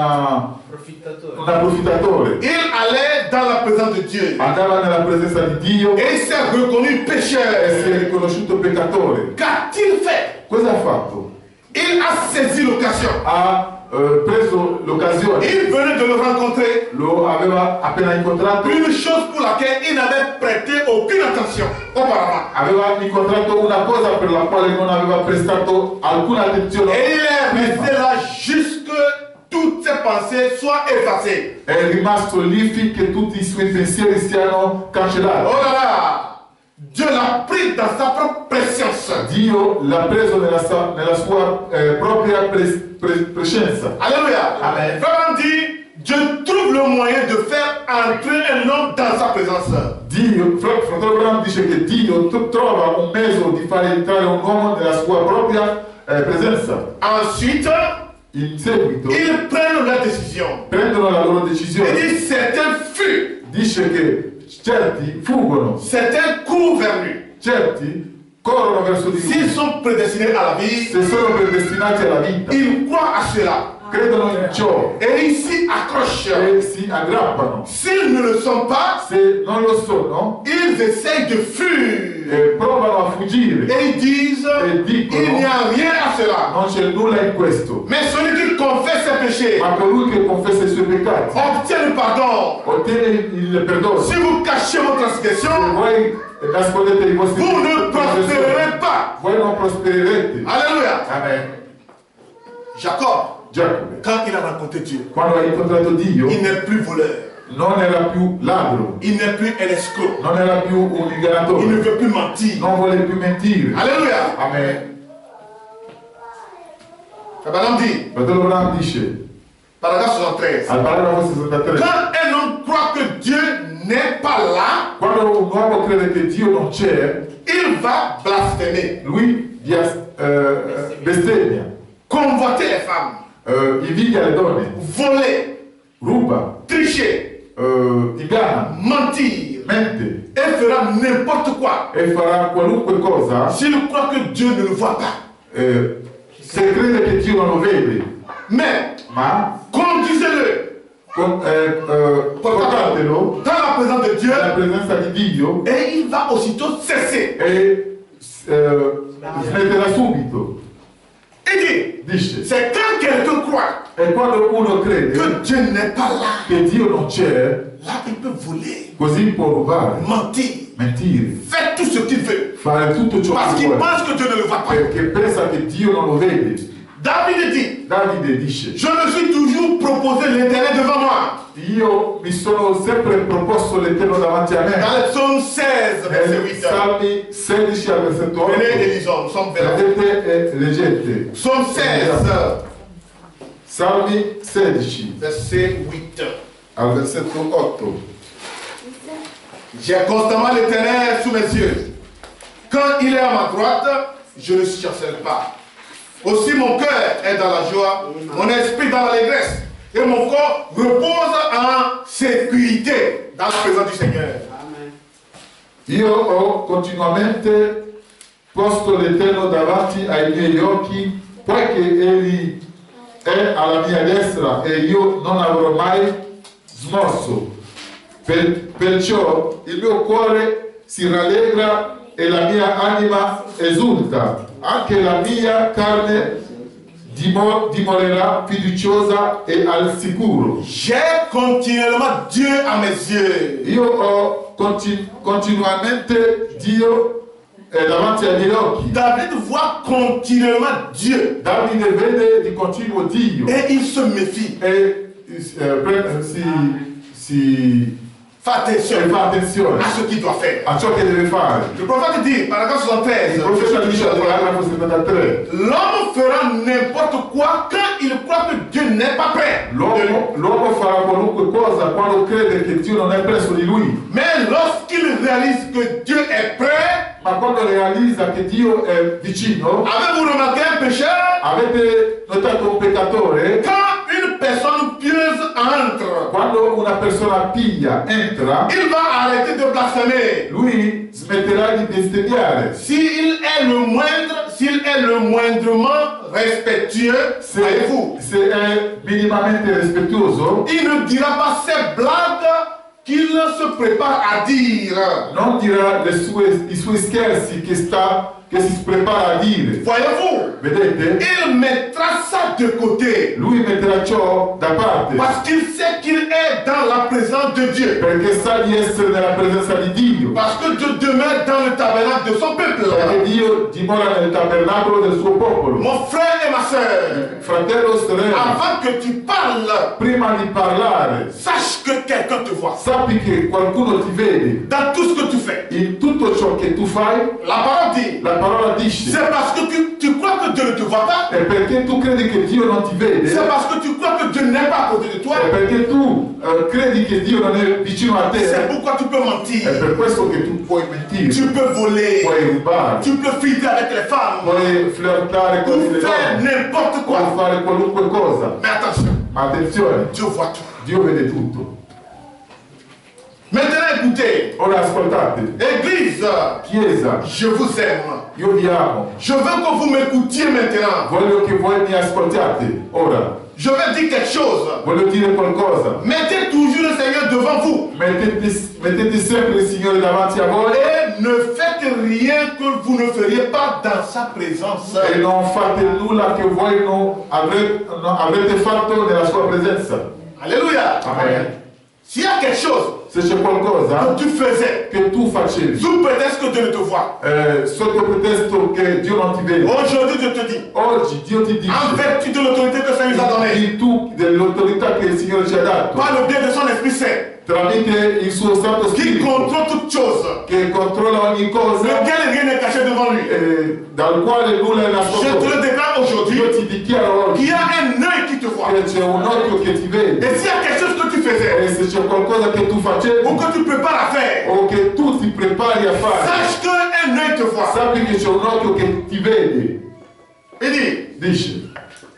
approfittatore. Il allait dans la présence de Dieu. Andava nella presenza di Dio Et il s'est reconnu e si è pécheur. riconosciuto peccatore. Qu'a-t-il fait? Cosa ha fatto? Il a saisi l'occasion. Ha preso l'occasione, Il venait de le rencontrer. lo aveva appena incontrato, Une chose pour laquelle il n'avait prêté aucune attention auparavant. aveva incontrato una cosa per la quale non aveva prestato alcuna attenzione. Et il est resté là jusque toutes ses pensées soient effacées. È rimasto lì finché tutti i suoi pensieri siano cancellati. Oh là là! Dieu l'a pris dans sa propre préscience. Dio l'ha preso nella sua propria presenza. Alléluia. Amen. Vraiment dit, Dieu trouve le moyen de faire entrer un homme dans sa présence. Dio, fratello Abramo dice che Dio trova un mezzo di fare entrare un uomo nella sua propria presenza. Ensuite, In seguito ils prennent la décision. prendono la loro Il decisione. dit, certains fuient, Dice che certi fuggono, certains courent vers lui. certi corrono verso di S'ils lui. sont prédestinés à la vie, Se sono predestinati alla vita, ils croient à cela. credono in ciò Et ils s'y accrochent. e si aggrappano. S'ils ne le sont pas, Se non lo sono, ils essayent de fuir. provano a fuggire. Et ils disent, E dicono, il n'y a rien à cela. non c'è nulla in questo. Mais celui qui confesse ses péchés Ma colui che confessa i suoi peccati obtient le pardon. ottiene il perdono. Si vous cachez vos Se transgressions, voi nascondete i vostri vous ne trasgressioni, prospérerez pas. voi non prospererete. Alléluia. Amen. Jacob, Giacobbe, quand il a rencontré Dieu, quando ha incontrato Dio, il n'est plus voleur. non era più ladro, Il n'est plus un escroc. non era più un Il ne ingannatore, veut plus mentir. non vuole più mentire. Alléluia. Amen. Frère Branham dit, Fratello Abramo dice, Paragraphe 73. al paragrafo 63. Quand un homme croit que Dieu n'est pas là, Quando un uomo crede che Dio non c'è, il va blasphémer, lui bestemmia, convoiter les femmes, invidia le donne, voler, ruba, tricher, inganna, mentir, mente et fera n'importe quoi e farà qualunque cosa s'il croit que Dieu ne le voit pas. se crede che Dio non lo vede. Mais Ma conduisez-le portatelo dans la présence de Dieu nella presenza di Dio et il va aussitôt cesser. e smetterà subito. Il dit, Dice, c'est quand quelqu'un croit e quando uno crede que Dieu n'est pas là, che Dio non c'è, là il peut voler, così può rubare, mentir, mentire, faire tout ce qu'il veut. fare tutto ciò Parce che qu'il vuole, pense que Dieu ne le voit pas. perché pensa che Dio non lo vede. David dit, Davide dice, je me suis toujours proposé l'Éternel devant moi. io mi sono sempre proposto l'Eterno davanti a me. Dans le psaume 16, verset 8. Salmi 16 al versetto 8. Venez et lisons, nous sommes vers Prendete e leggete. psaume 16, Salmi 16 verset 8. al versetto 8. J'ai constamment l'Éternel sous mes yeux. Quand il est à ma droite, je ne chancelle pas. Aussi mon cœur est dans la joie, mon esprit dans l'allégresse, et mon corps repose en sécurité dans la présence du Seigneur. Io ho continuamente posto l'Eterno davanti ai miei occhi, poiché Egli è alla mia destra e io non avrò mai smosso. Perciò il mio cuore si rallegra e la mia anima esulta. Anche la mia carne dimorerà fiduciosa e al sicuro. J'ai continuellement Dieu à mes yeux. Io ho continuamente Dio davanti ai miei occhi. David voit continuellement Dieu Davide vede di continuo Dio et il se méfie. e Fais attention fa attenzione à ce qu'il doit faire. a ciò che deve fare. Le prophète dit, paragraphe 73, Il profeta dice al paragrafo 73, l'homme fera n'importe quoi quand il croit que Dieu n'est pas prêt. l'uomo farà qualunque cosa quando crede che Dio non è presso di lui, Mais lorsqu'il réalise que Dieu est prêt, ma quando realizza che Dio è vicino. avez-vous remarqué un pécheur? Avete notato un peccatore? Quand une personne pieuse entre, Quando una persona piglia entra, il va arrêter de blasphémer. lui smetterà di bestemmiare. S'il est le moindrement respectueux, voyez-vous, Se è minimamente rispettoso, il ne dira pas ces blagues qu'il se prépare à dire. non dirà i suoi scherzi che si prepara a dire. Voyez-vous, Vedete? il mettra ça de côté Lui metterà ciò da parte parce qu'il sait qu'il est dans la présence de Dieu. perché sa di essere nella presenza di Dio. Parce que Dieu demeure dans le tabernacle de son peuple. Perché Dio dimora nel tabernacolo del suo popolo. Mon frère et ma soeur, Fratello, sorella, avant que tu parles, prima di parlare, sache que quelqu'un te voit. sappi che qualcuno ti vede Dans tout ce que tu fais. in tutto ciò che tu fai. La parole dit, La parola dice, c'est parce que tu crois que Dieu ne te voit pas. è perché tu credi che Dio non ti vede, C'est parce que tu crois que Dieu n'est pas à côté de toi. è perché tu credi che Dio non è vicino a C'est te, pourquoi tu peux è mentir. per questo che tu puoi mentire, Tu peux voler. puoi rubare, Tu peux filtrer avec les femmes. puoi flirtare con Ou le faire donne, n'importe puoi quoi. fare qualunque cosa. Mais attention, Ma attenzione, Dieu voit tout. Dio vede tutto. Maintenant écoutez, Ora ascoltate, Église, Chiesa, je vous aime. io vi amo, Je veux que vous m'écoutiez maintenant. voglio che voi mi ascoltiate. Ora, Je vais dire quelque chose. voglio dire qualcosa. Mettez toujours le Seigneur devant vous. Mettete sempre il Signore davanti a voi Et ne faites rien que vous ne feriez pas dans sa présence. e non fate nulla che voi non avrete fatto nella sua presenza. Alléluia. Amen. S'il y a quelque chose Se c'è qualcosa que tu faisais che tu facevi sous prétexte que Dieu ne te voit, sotto pretesto che Dio non ti vede, aujourd'hui je te dis, oggi Dio ti en dice vertu de l'autorité que le Seigneur nous a donnée, di tu dell'autorità che il Signore ci ha dato par le biais de son Esprit Saint, tramite il suo Santo qui Spirito contrôle toutes choses, che controlla ogni cosa lequel rien n'est caché devant lui. dal quale nulla è Je te nascosto. le déclare aujourd'hui, Io ti dichiaro qu'il oggi y a un œil qui te te voit. che c'è un occhio che ti vede. Et s'il y a quelque chose que tu faisais, E se c'è qualcosa che tu facevi ou que tu prépares à faire, o che tu ti prepari a fare, sache qu'un œil te voit. sappi che c'è un occhio che ti vede. Il dit, Dice,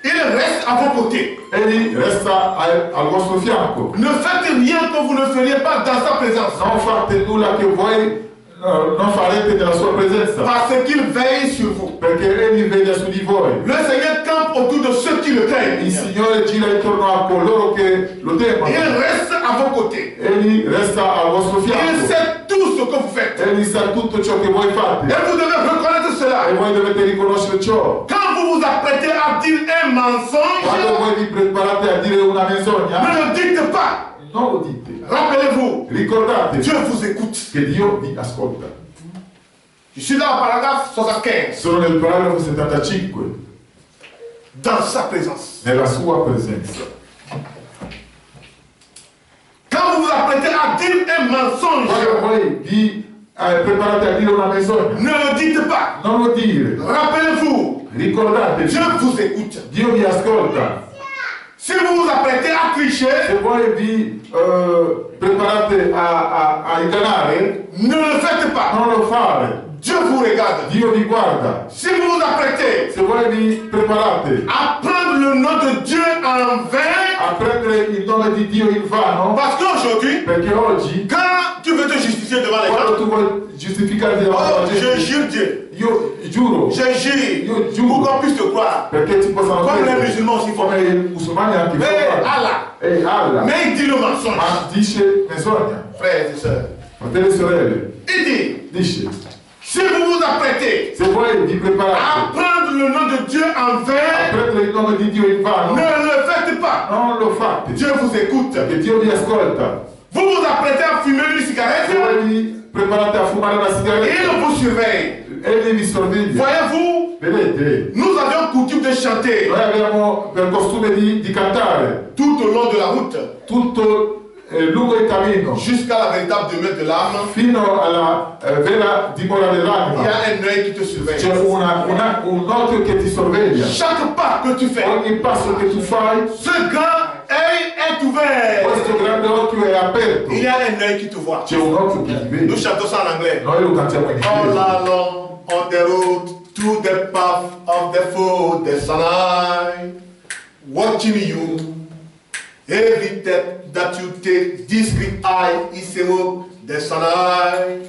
il reste à vos côtés. egli resta al vostro fianco. Ne faites rien que vous ne feriez pas dans sa présence. Non fate nulla che voi non farete nella sua presenza, Parce qu'il veille sur vous. perché egli veglia su di voi. Le Seigneur campe autour de ceux qui le craignent. Il Signore gira intorno a coloro che lo Il temono. reste à vos côtés. Egli resta al vostro Il fianco. sait tout ce que vous faites. Egli sa tutto ciò che voi Et fate. vous devez reconnaître E cela. voi dovete riconoscere ciò. Quand vous vous apprêtez à dire un Quando mensonge, voi vi preparate a dire una menzogna, ne le dites pas. non lo dite. Rappelez-vous, Ricordate Dieu vous écoute. che Dio vi ascolta. Je suis dans le paragraphe 75. Sono nel paragrafo 75, Dans sa présence. nella sua presenza. Quand vous vous apprêtez à dire un mensonge, Quando voi vi preparate a dire una menzogna, ne le dites pas. non lo dire. Rappelez-vous, Ricordatevi, Dieu vous écoute. Dio vi ascolta. Si vous vous apprêtez à tricher, Se voi vi preparate a ingannare, ne le faites pas. non lo fare. Dieu vous regarde. Dio vi guarda. Si vous vous apprêtez Se voi vi preparate à prendre le nom de Dieu en vain, a prendere il nome di Dio in vano, parce qu'aujourd'hui, perché oggi, quand tu veux te justifier devant les quando gens, tu vuoi giustificarti davanti oh, alla je gente, jure Dieu, io giuro, je jure, Io pour giuro, qu'on puisse te croire. perché ci possano Comme les credere, musulmans aussi font. come i musulmani anche Mais fanno. Allah, E Allah, mais il dit le mensonge. ma dice menzogna. Frères et sœurs, Fratelli e sorelle, il dit, dice, si vous vous apprêtez se voi vi à preparate prendre le nom de Dieu en a vain, prendere il nome di Dio in vano, ne le faites pas. non lo fate, Dieu vous écoute. perché Dio vi ascolta. Vous vous apprêtez à fumer une cigarette, Se voi vi preparate a fumare una sigaretta, il vous surveille. egli vi sorveglia. Voyez-vous, Vedete? nous avions coutume de chanter Noi abbiamo per costume di cantare tout au long de la route tutto lungo il cammino jusqu'à la véritable demeure de l'âme. fino alla vera dimora Il y dell'anima. a un œil qui te surveille. C'è un occhio che ti sorveglia. Chaque pas que tu fais, Ogni passo che tu fai, ce grand œil est ouvert. questo grande occhio è aperto. Il y a un œil qui te voit. C'è un occhio che ti Nous vede. chantons ça en anglais. Noi lo cantiamo in All inglese. along on the road to the path of the foe, the sunlight, watching you. Every step that you take, discreet eye is a the sunlight,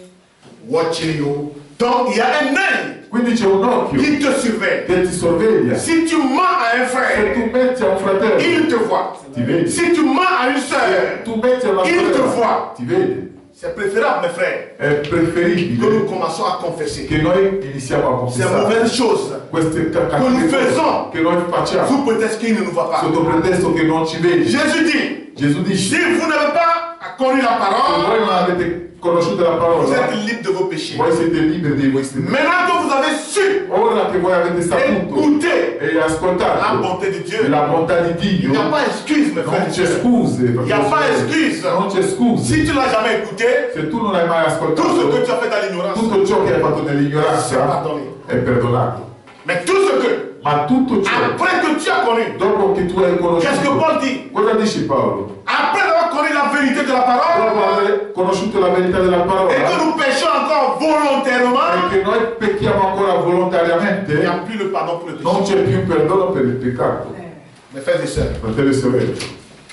watching you. Donc il y a un œil Quindi c'è un occhio qui te surveille. che ti sorveglia. Si tu mens à un Se frère, tu metti a un fratello, il te voit. ti vede. Si tu mens à une soeur, Tu metti a una il te sorella, voit. ti vede. C'est préférable, mes frères, È que nous preferibile commençons à confesser. che noi iniziamo a C'est une confessare mauvaise chose queste che cattive noi cose facciamo. che noi facciamo sous prétexte qu'il ne nous voit pas. sotto pretesto che non ci vedi. Jésus dit, Gesù dice, si vous n'avez pas connu la se voi parole, non avete conosciuto la vous parola, êtes libre de vos péchés. voi siete liberi dei vostri peccati. Maintenant que vous avez su Ora che voi avete saputo écouter e la ascoltato bonté de Dieu, la bontà di il Dio, n'y a pas excuse, mes frères non et c'è sœurs. scuse. Il n'y a pas excuse. Non c'è scuse. Si tu ne l'as jamais écouté, Se tu non hai mai tout ce que ascoltato, tu as fait dans l'ignorance, tutto ciò che hai fatto c'est nell'ignoranza pardonné. è perdonato. Mais tout ce que, Ma tutto ciò, après que tu as connu, dopo che tu hai qu'est-ce que conosciuto, Paul dit? cosa dice Paolo? Après avoir connu la vérité de la Dopo parole, aver conosciuto la verità della et que parola nous péchons encore volontairement, e che noi pecchiamo ancora il n'y a volontariamente, plus le pardon pour le péché. non c'è più perdono per il peccato. Mes frères et sœurs, Fratelli e sorelle,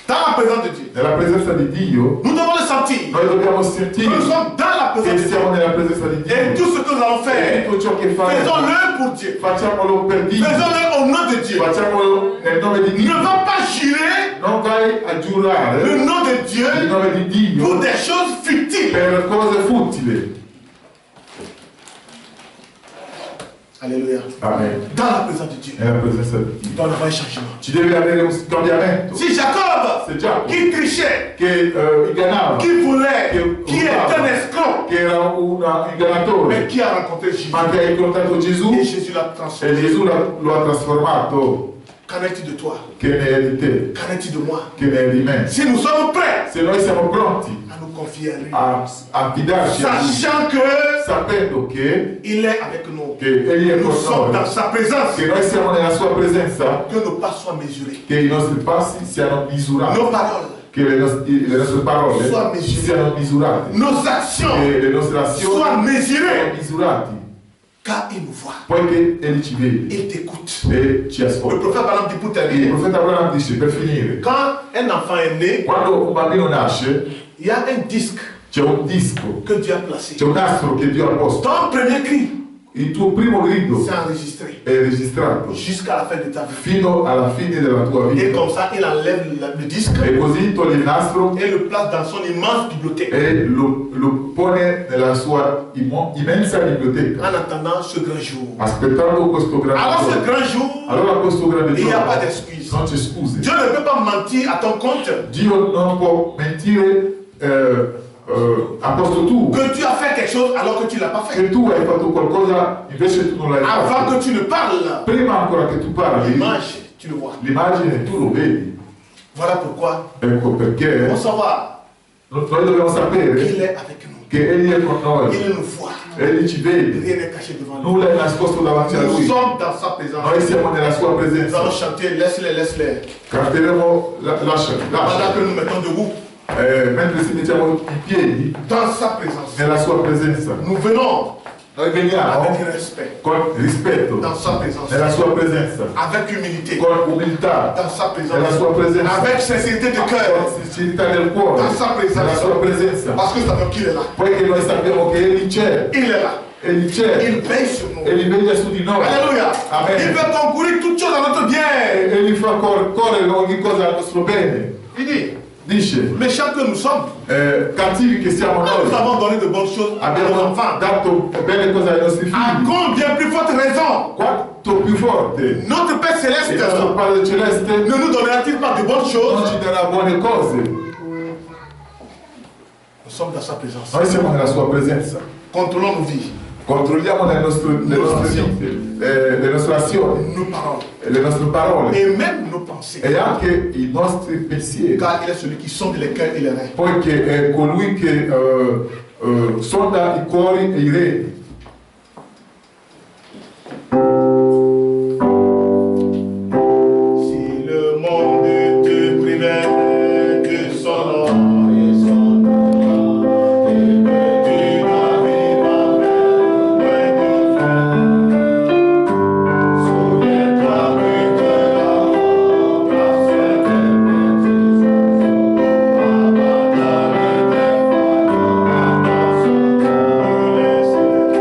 dans la présence de Dieu, nella presenza di Dio, nous devons le sentir. noi dobbiamo Que sentire nous sommes dans la che présence de Dieu. siamo nella presenza di Et Dio. tout ce que nous allons E faire, tutto ciò che faremo, faisons-le pour Dieu. facciamolo per Dio. Faisons-le au nom de Dieu. Facciamolo nel nome di Ne Dio. va pas jurer Non vai a giurare le nom de il Dieu nome di Dio pour des choses futiles. per cose futili. Alléluia. Amen. Dans la présence de Dieu, Nella presenza di Dio. il doit y avoir un changement. Ci deve avere un cambiamento. Si Jacob, Se Giacomo qui trichait, che ingannava, qui volait, qui est un escroc, che era un ingannatore, mais qui a rencontré Jésus, ma che ha incontrato Gesù et Jésus l'a e transformé. Gesù lo ha trasformato. Qu'en est-il de toi? Che ne è di te? Qu'en est-il de moi? Che ne è di me? Si nous sommes prêts Se noi siamo pronti à nous confier à lui. affidarci a lui, Sachant que sapendo che il est avec nous. Egli è Nous con sommes dans noi, sa présence. che noi siamo nella sua presenza, Que nos pas soient mesurés. che i nostri passi siano misurati, Nos paroles, che le nostre parole Sono misurate. siano misurate, nos actions che le nostre azioni soient mesurées. siano misurate, Car il nous voit. poiché Egli ci vede Il t'écoute. e ci Le ascolta. prophète Balaam dit pour Il terminer. profeta Abraham dice, per finire, Quand un enfant est né, quando un bambino nasce, il y a un disque c'è un disco, que Dieu a placé. c'è un nastro che Dio ha posto. Ton premier cri, Il tuo primo grido c'est enregistré è registrato jusqu'à la fin de ta vie. fino alla fine della tua Et vita. comme ça, il enlève le disque E così toglie il nastro et le place dans son immense bibliothèque. e lo pone nella sua immensa biblioteca, En attendant ce grand jour. aspettando questo grande Alors ce giorno. grand jour, Allora questo grande il n'y a pas giorno d'excuse. non c'è scuse. Dieu ne peut pas mentir à ton compte Dio non può mentire a posto tu, que tu as fait quelque chose alors que tu ne l'as pas fait. che tu hai fatto qualcosa invece tu non l'hai Avant fatto. que tu ne parles, Prima ancora che tu parli, l'image, tu le vois. l'immagine tu lo vedi. Voilà pourquoi Ecco on perché savoir noi dobbiamo sapere qu'il est avec nous. che Egli è con noi, Il nous voit. Egli ci vede, Rien n'est caché devant nous. nulla è nascosto davanti a Nous Lui. sommes dans sa présence. Noi siamo nella sua Nous allons presenza. chanter, laisse-les, laisse-les. Canteremo, lascia, Pendant que nous mettons debout, mentre ci mettiamo in piedi dans sa présence. nella sua presenza. Nous venons Noi veniamo avec respect, con rispetto dans sa présence. nella sua presenza, Avec humilité, con umiltà dans sa nella présence. sua presenza, Avec sincérité de con cœur, sincerità del cuore dans sa présence. nella sua presenza. Parce que nous savons qu'il est là. Poiché noi sappiamo che Egli c'è, Il est là. Egli c'è, Il veille sur nous. Egli veglia su di noi. Alléluia. Amen. Il fait concourir toutes choses à notre bien. Egli fa correre ogni cosa al nostro bene. Il dit, Dice, méchants que nous sommes, cattivi che siamo nous noi, avons donné de bonnes choses à nos abbiamo enfants. dato belle cose ai nostri À figli. combien plus forte raison Quanto più forte notre Père il Céleste nostro Padre Celeste ne nous donnera-t-il pas de bonnes non choses? ci darà buone cose. Nous sommes dans sa présence. Noi siamo nella sua presenza. Contrôlons nos vies, Controlliamo le nostre vite, le nostre azioni, nos paroles le nostre parole et même nos pensées. e anche i nostri pensieri. Car il est celui qui sonde les cœurs et les reins. Poiché è colui che sonda i cuori e i reni. Si le monde te privait de son nom et son gloire, et que tu n'arrives pas loin de faire, souviens-toi que de là-haut, grâce à tes bénédictions, abandonne tes fardeaux, abandonne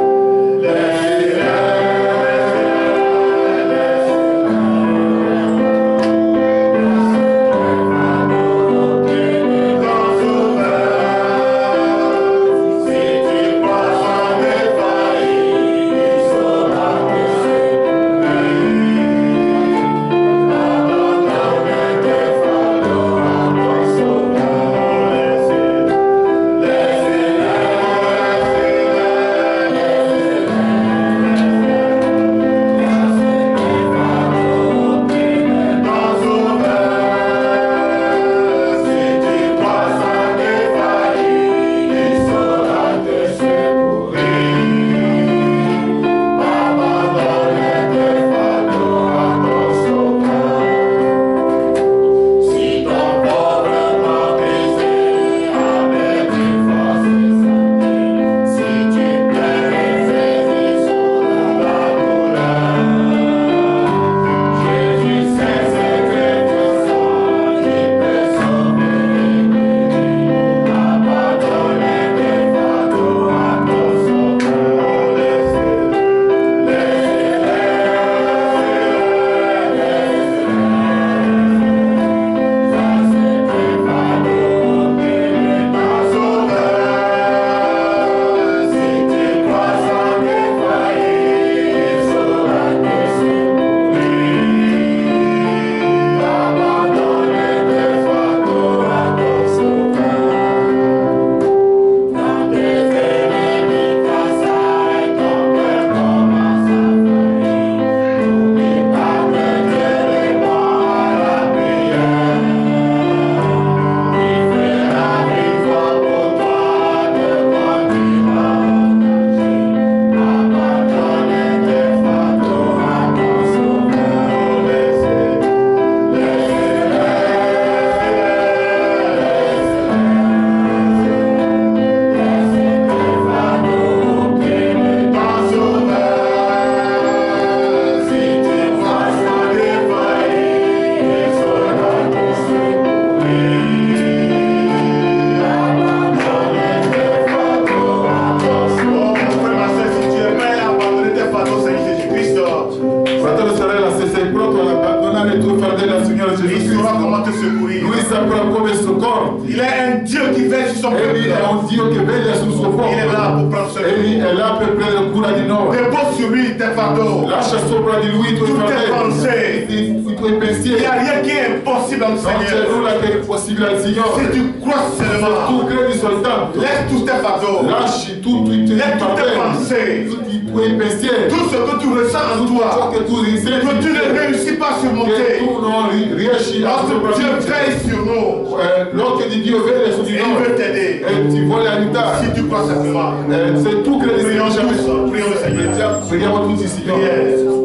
Fratello e sorella, se sei pronto ad abbandonare i tuoi fardelli al Signore Gesù Il saura Cristo, comment te secourir. Lui saprà come soccorrerti. Il est un Dieu qui veille sur son Egli peuple. è un Dio che veglia sul suo Il est là popolo. pour prendre soin de Egli nous. è là per prendere cura di noi. Dépose sur lui tes fardeaux. Lascia sopra di lui i tuoi Tutte fardelli, pensée. i tuoi Il pensieri. n'y a rien qui est impossible au Non c'è Seigneur. nulla che è possibile al Si Signore. tu crois Se seulement, tu credi soltanto, laisse tous tes fardeaux. lasci tutti i tuoi Laisse tutte fardelli, pensées. tutti i tuoi pensieri, Tout ce que tu ressens en ciò toi, che tu risenti, que tu ne réussis pas à che surmonter. tu non riesci a Lorsque Dieu sopravvivere. veille sur nous, L'occhio di Dio vede su di il noi veut t'aider. e ti vuole aiutare. Si tu crois simplement, Se tu credi prions tous, prions le Seigneur. preghiamo tutti, Signore. Prière.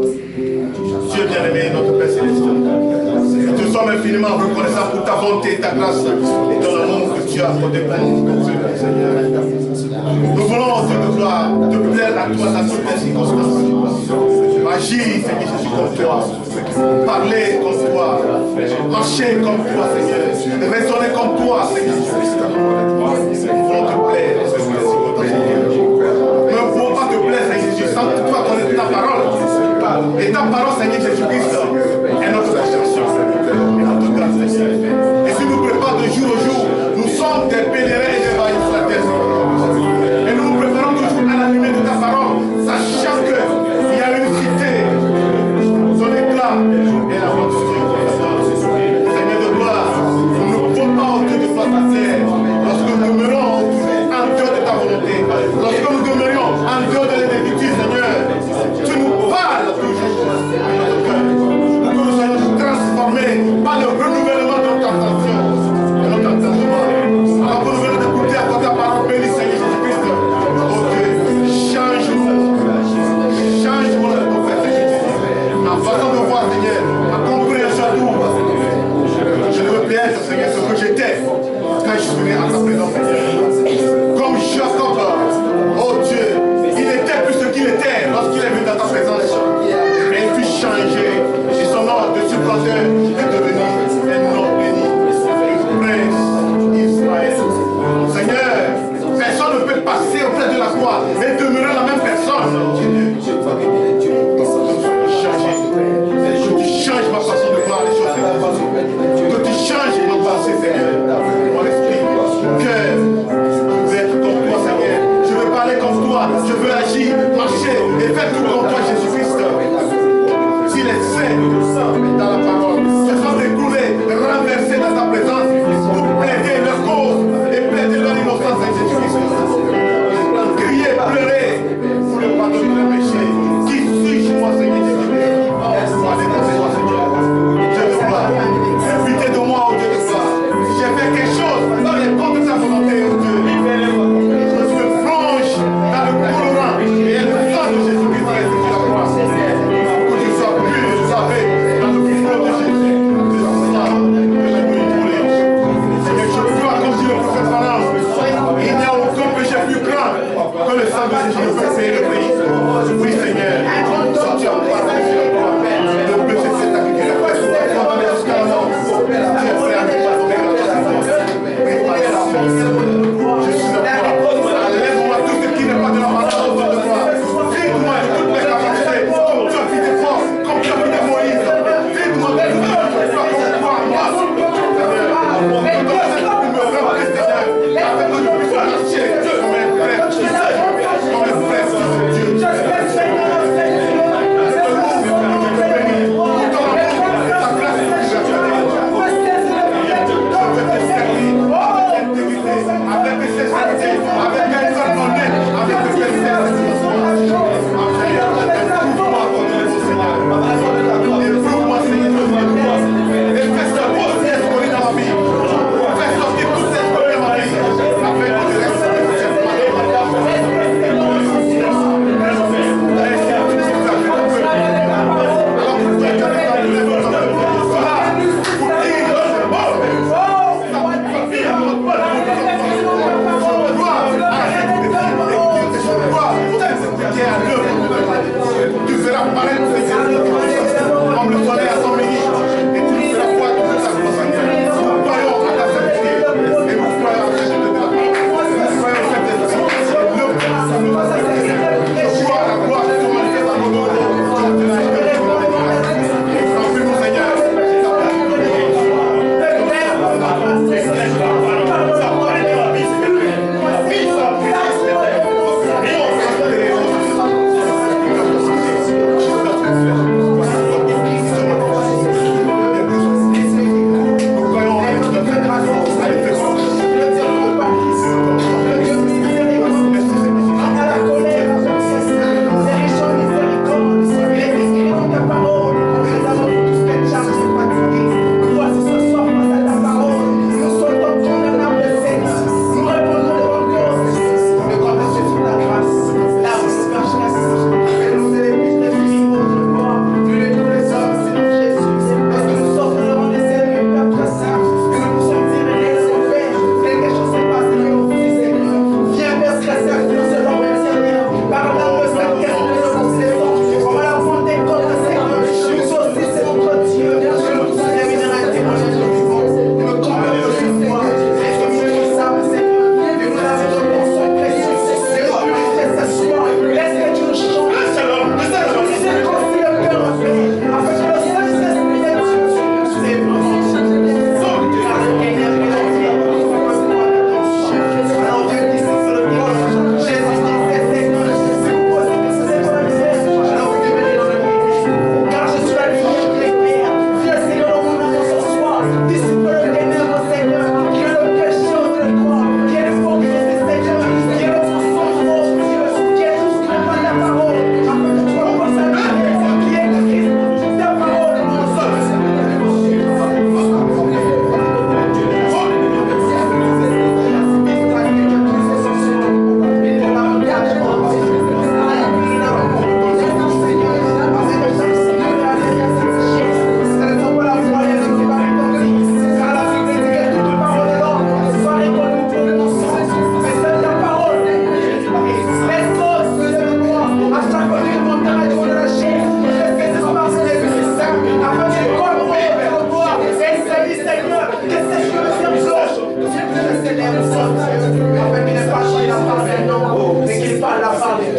Dieu bien-aimé, notre Père Céleste, nous te sommes infiniment reconnaissants pour ta bonté, ta grâce et ton amour que tu as accordé pour nous, Seigneur. Nous voulons, Dieu de gloire, te plaire à toi dans toutes les circonstances. Agis, Seigneur Jésus, comme toi. Parler comme toi. Marcher comme toi, Seigneur. Raisonner comme toi, Seigneur Jésus. Nous voulons te plaire dans toutes les circonstances. Nous ne pouvons pas te plaire, Seigneur Jésus, sans toi connaître ta parole. Et ta parole, Seigneur Jésus-Christ, est notre extension et notre grâce, Seigneur. Et si nous préparons de jour au jour, nous sommes des pèlerins et des vaillants sur la terre. Et nous nous préparons toujours à la lumière de ta parole, sachant qu'il y a une cité, son éclat et la voix de Dieu. Seigneur de gloire, nous ne pouvons pas au Dieu de gloire ta terre. Lorsque nous demeurons en dehors de ta volonté, lorsque nous demeurons en dehors de l'iniquité, Seigneur, tu nous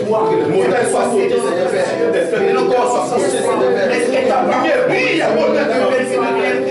toi. Que le montagne soit sauté, Seigneur Père. Que le corps soit sauté, Seigneur Père. Que ta lumière brille, mon Dieu,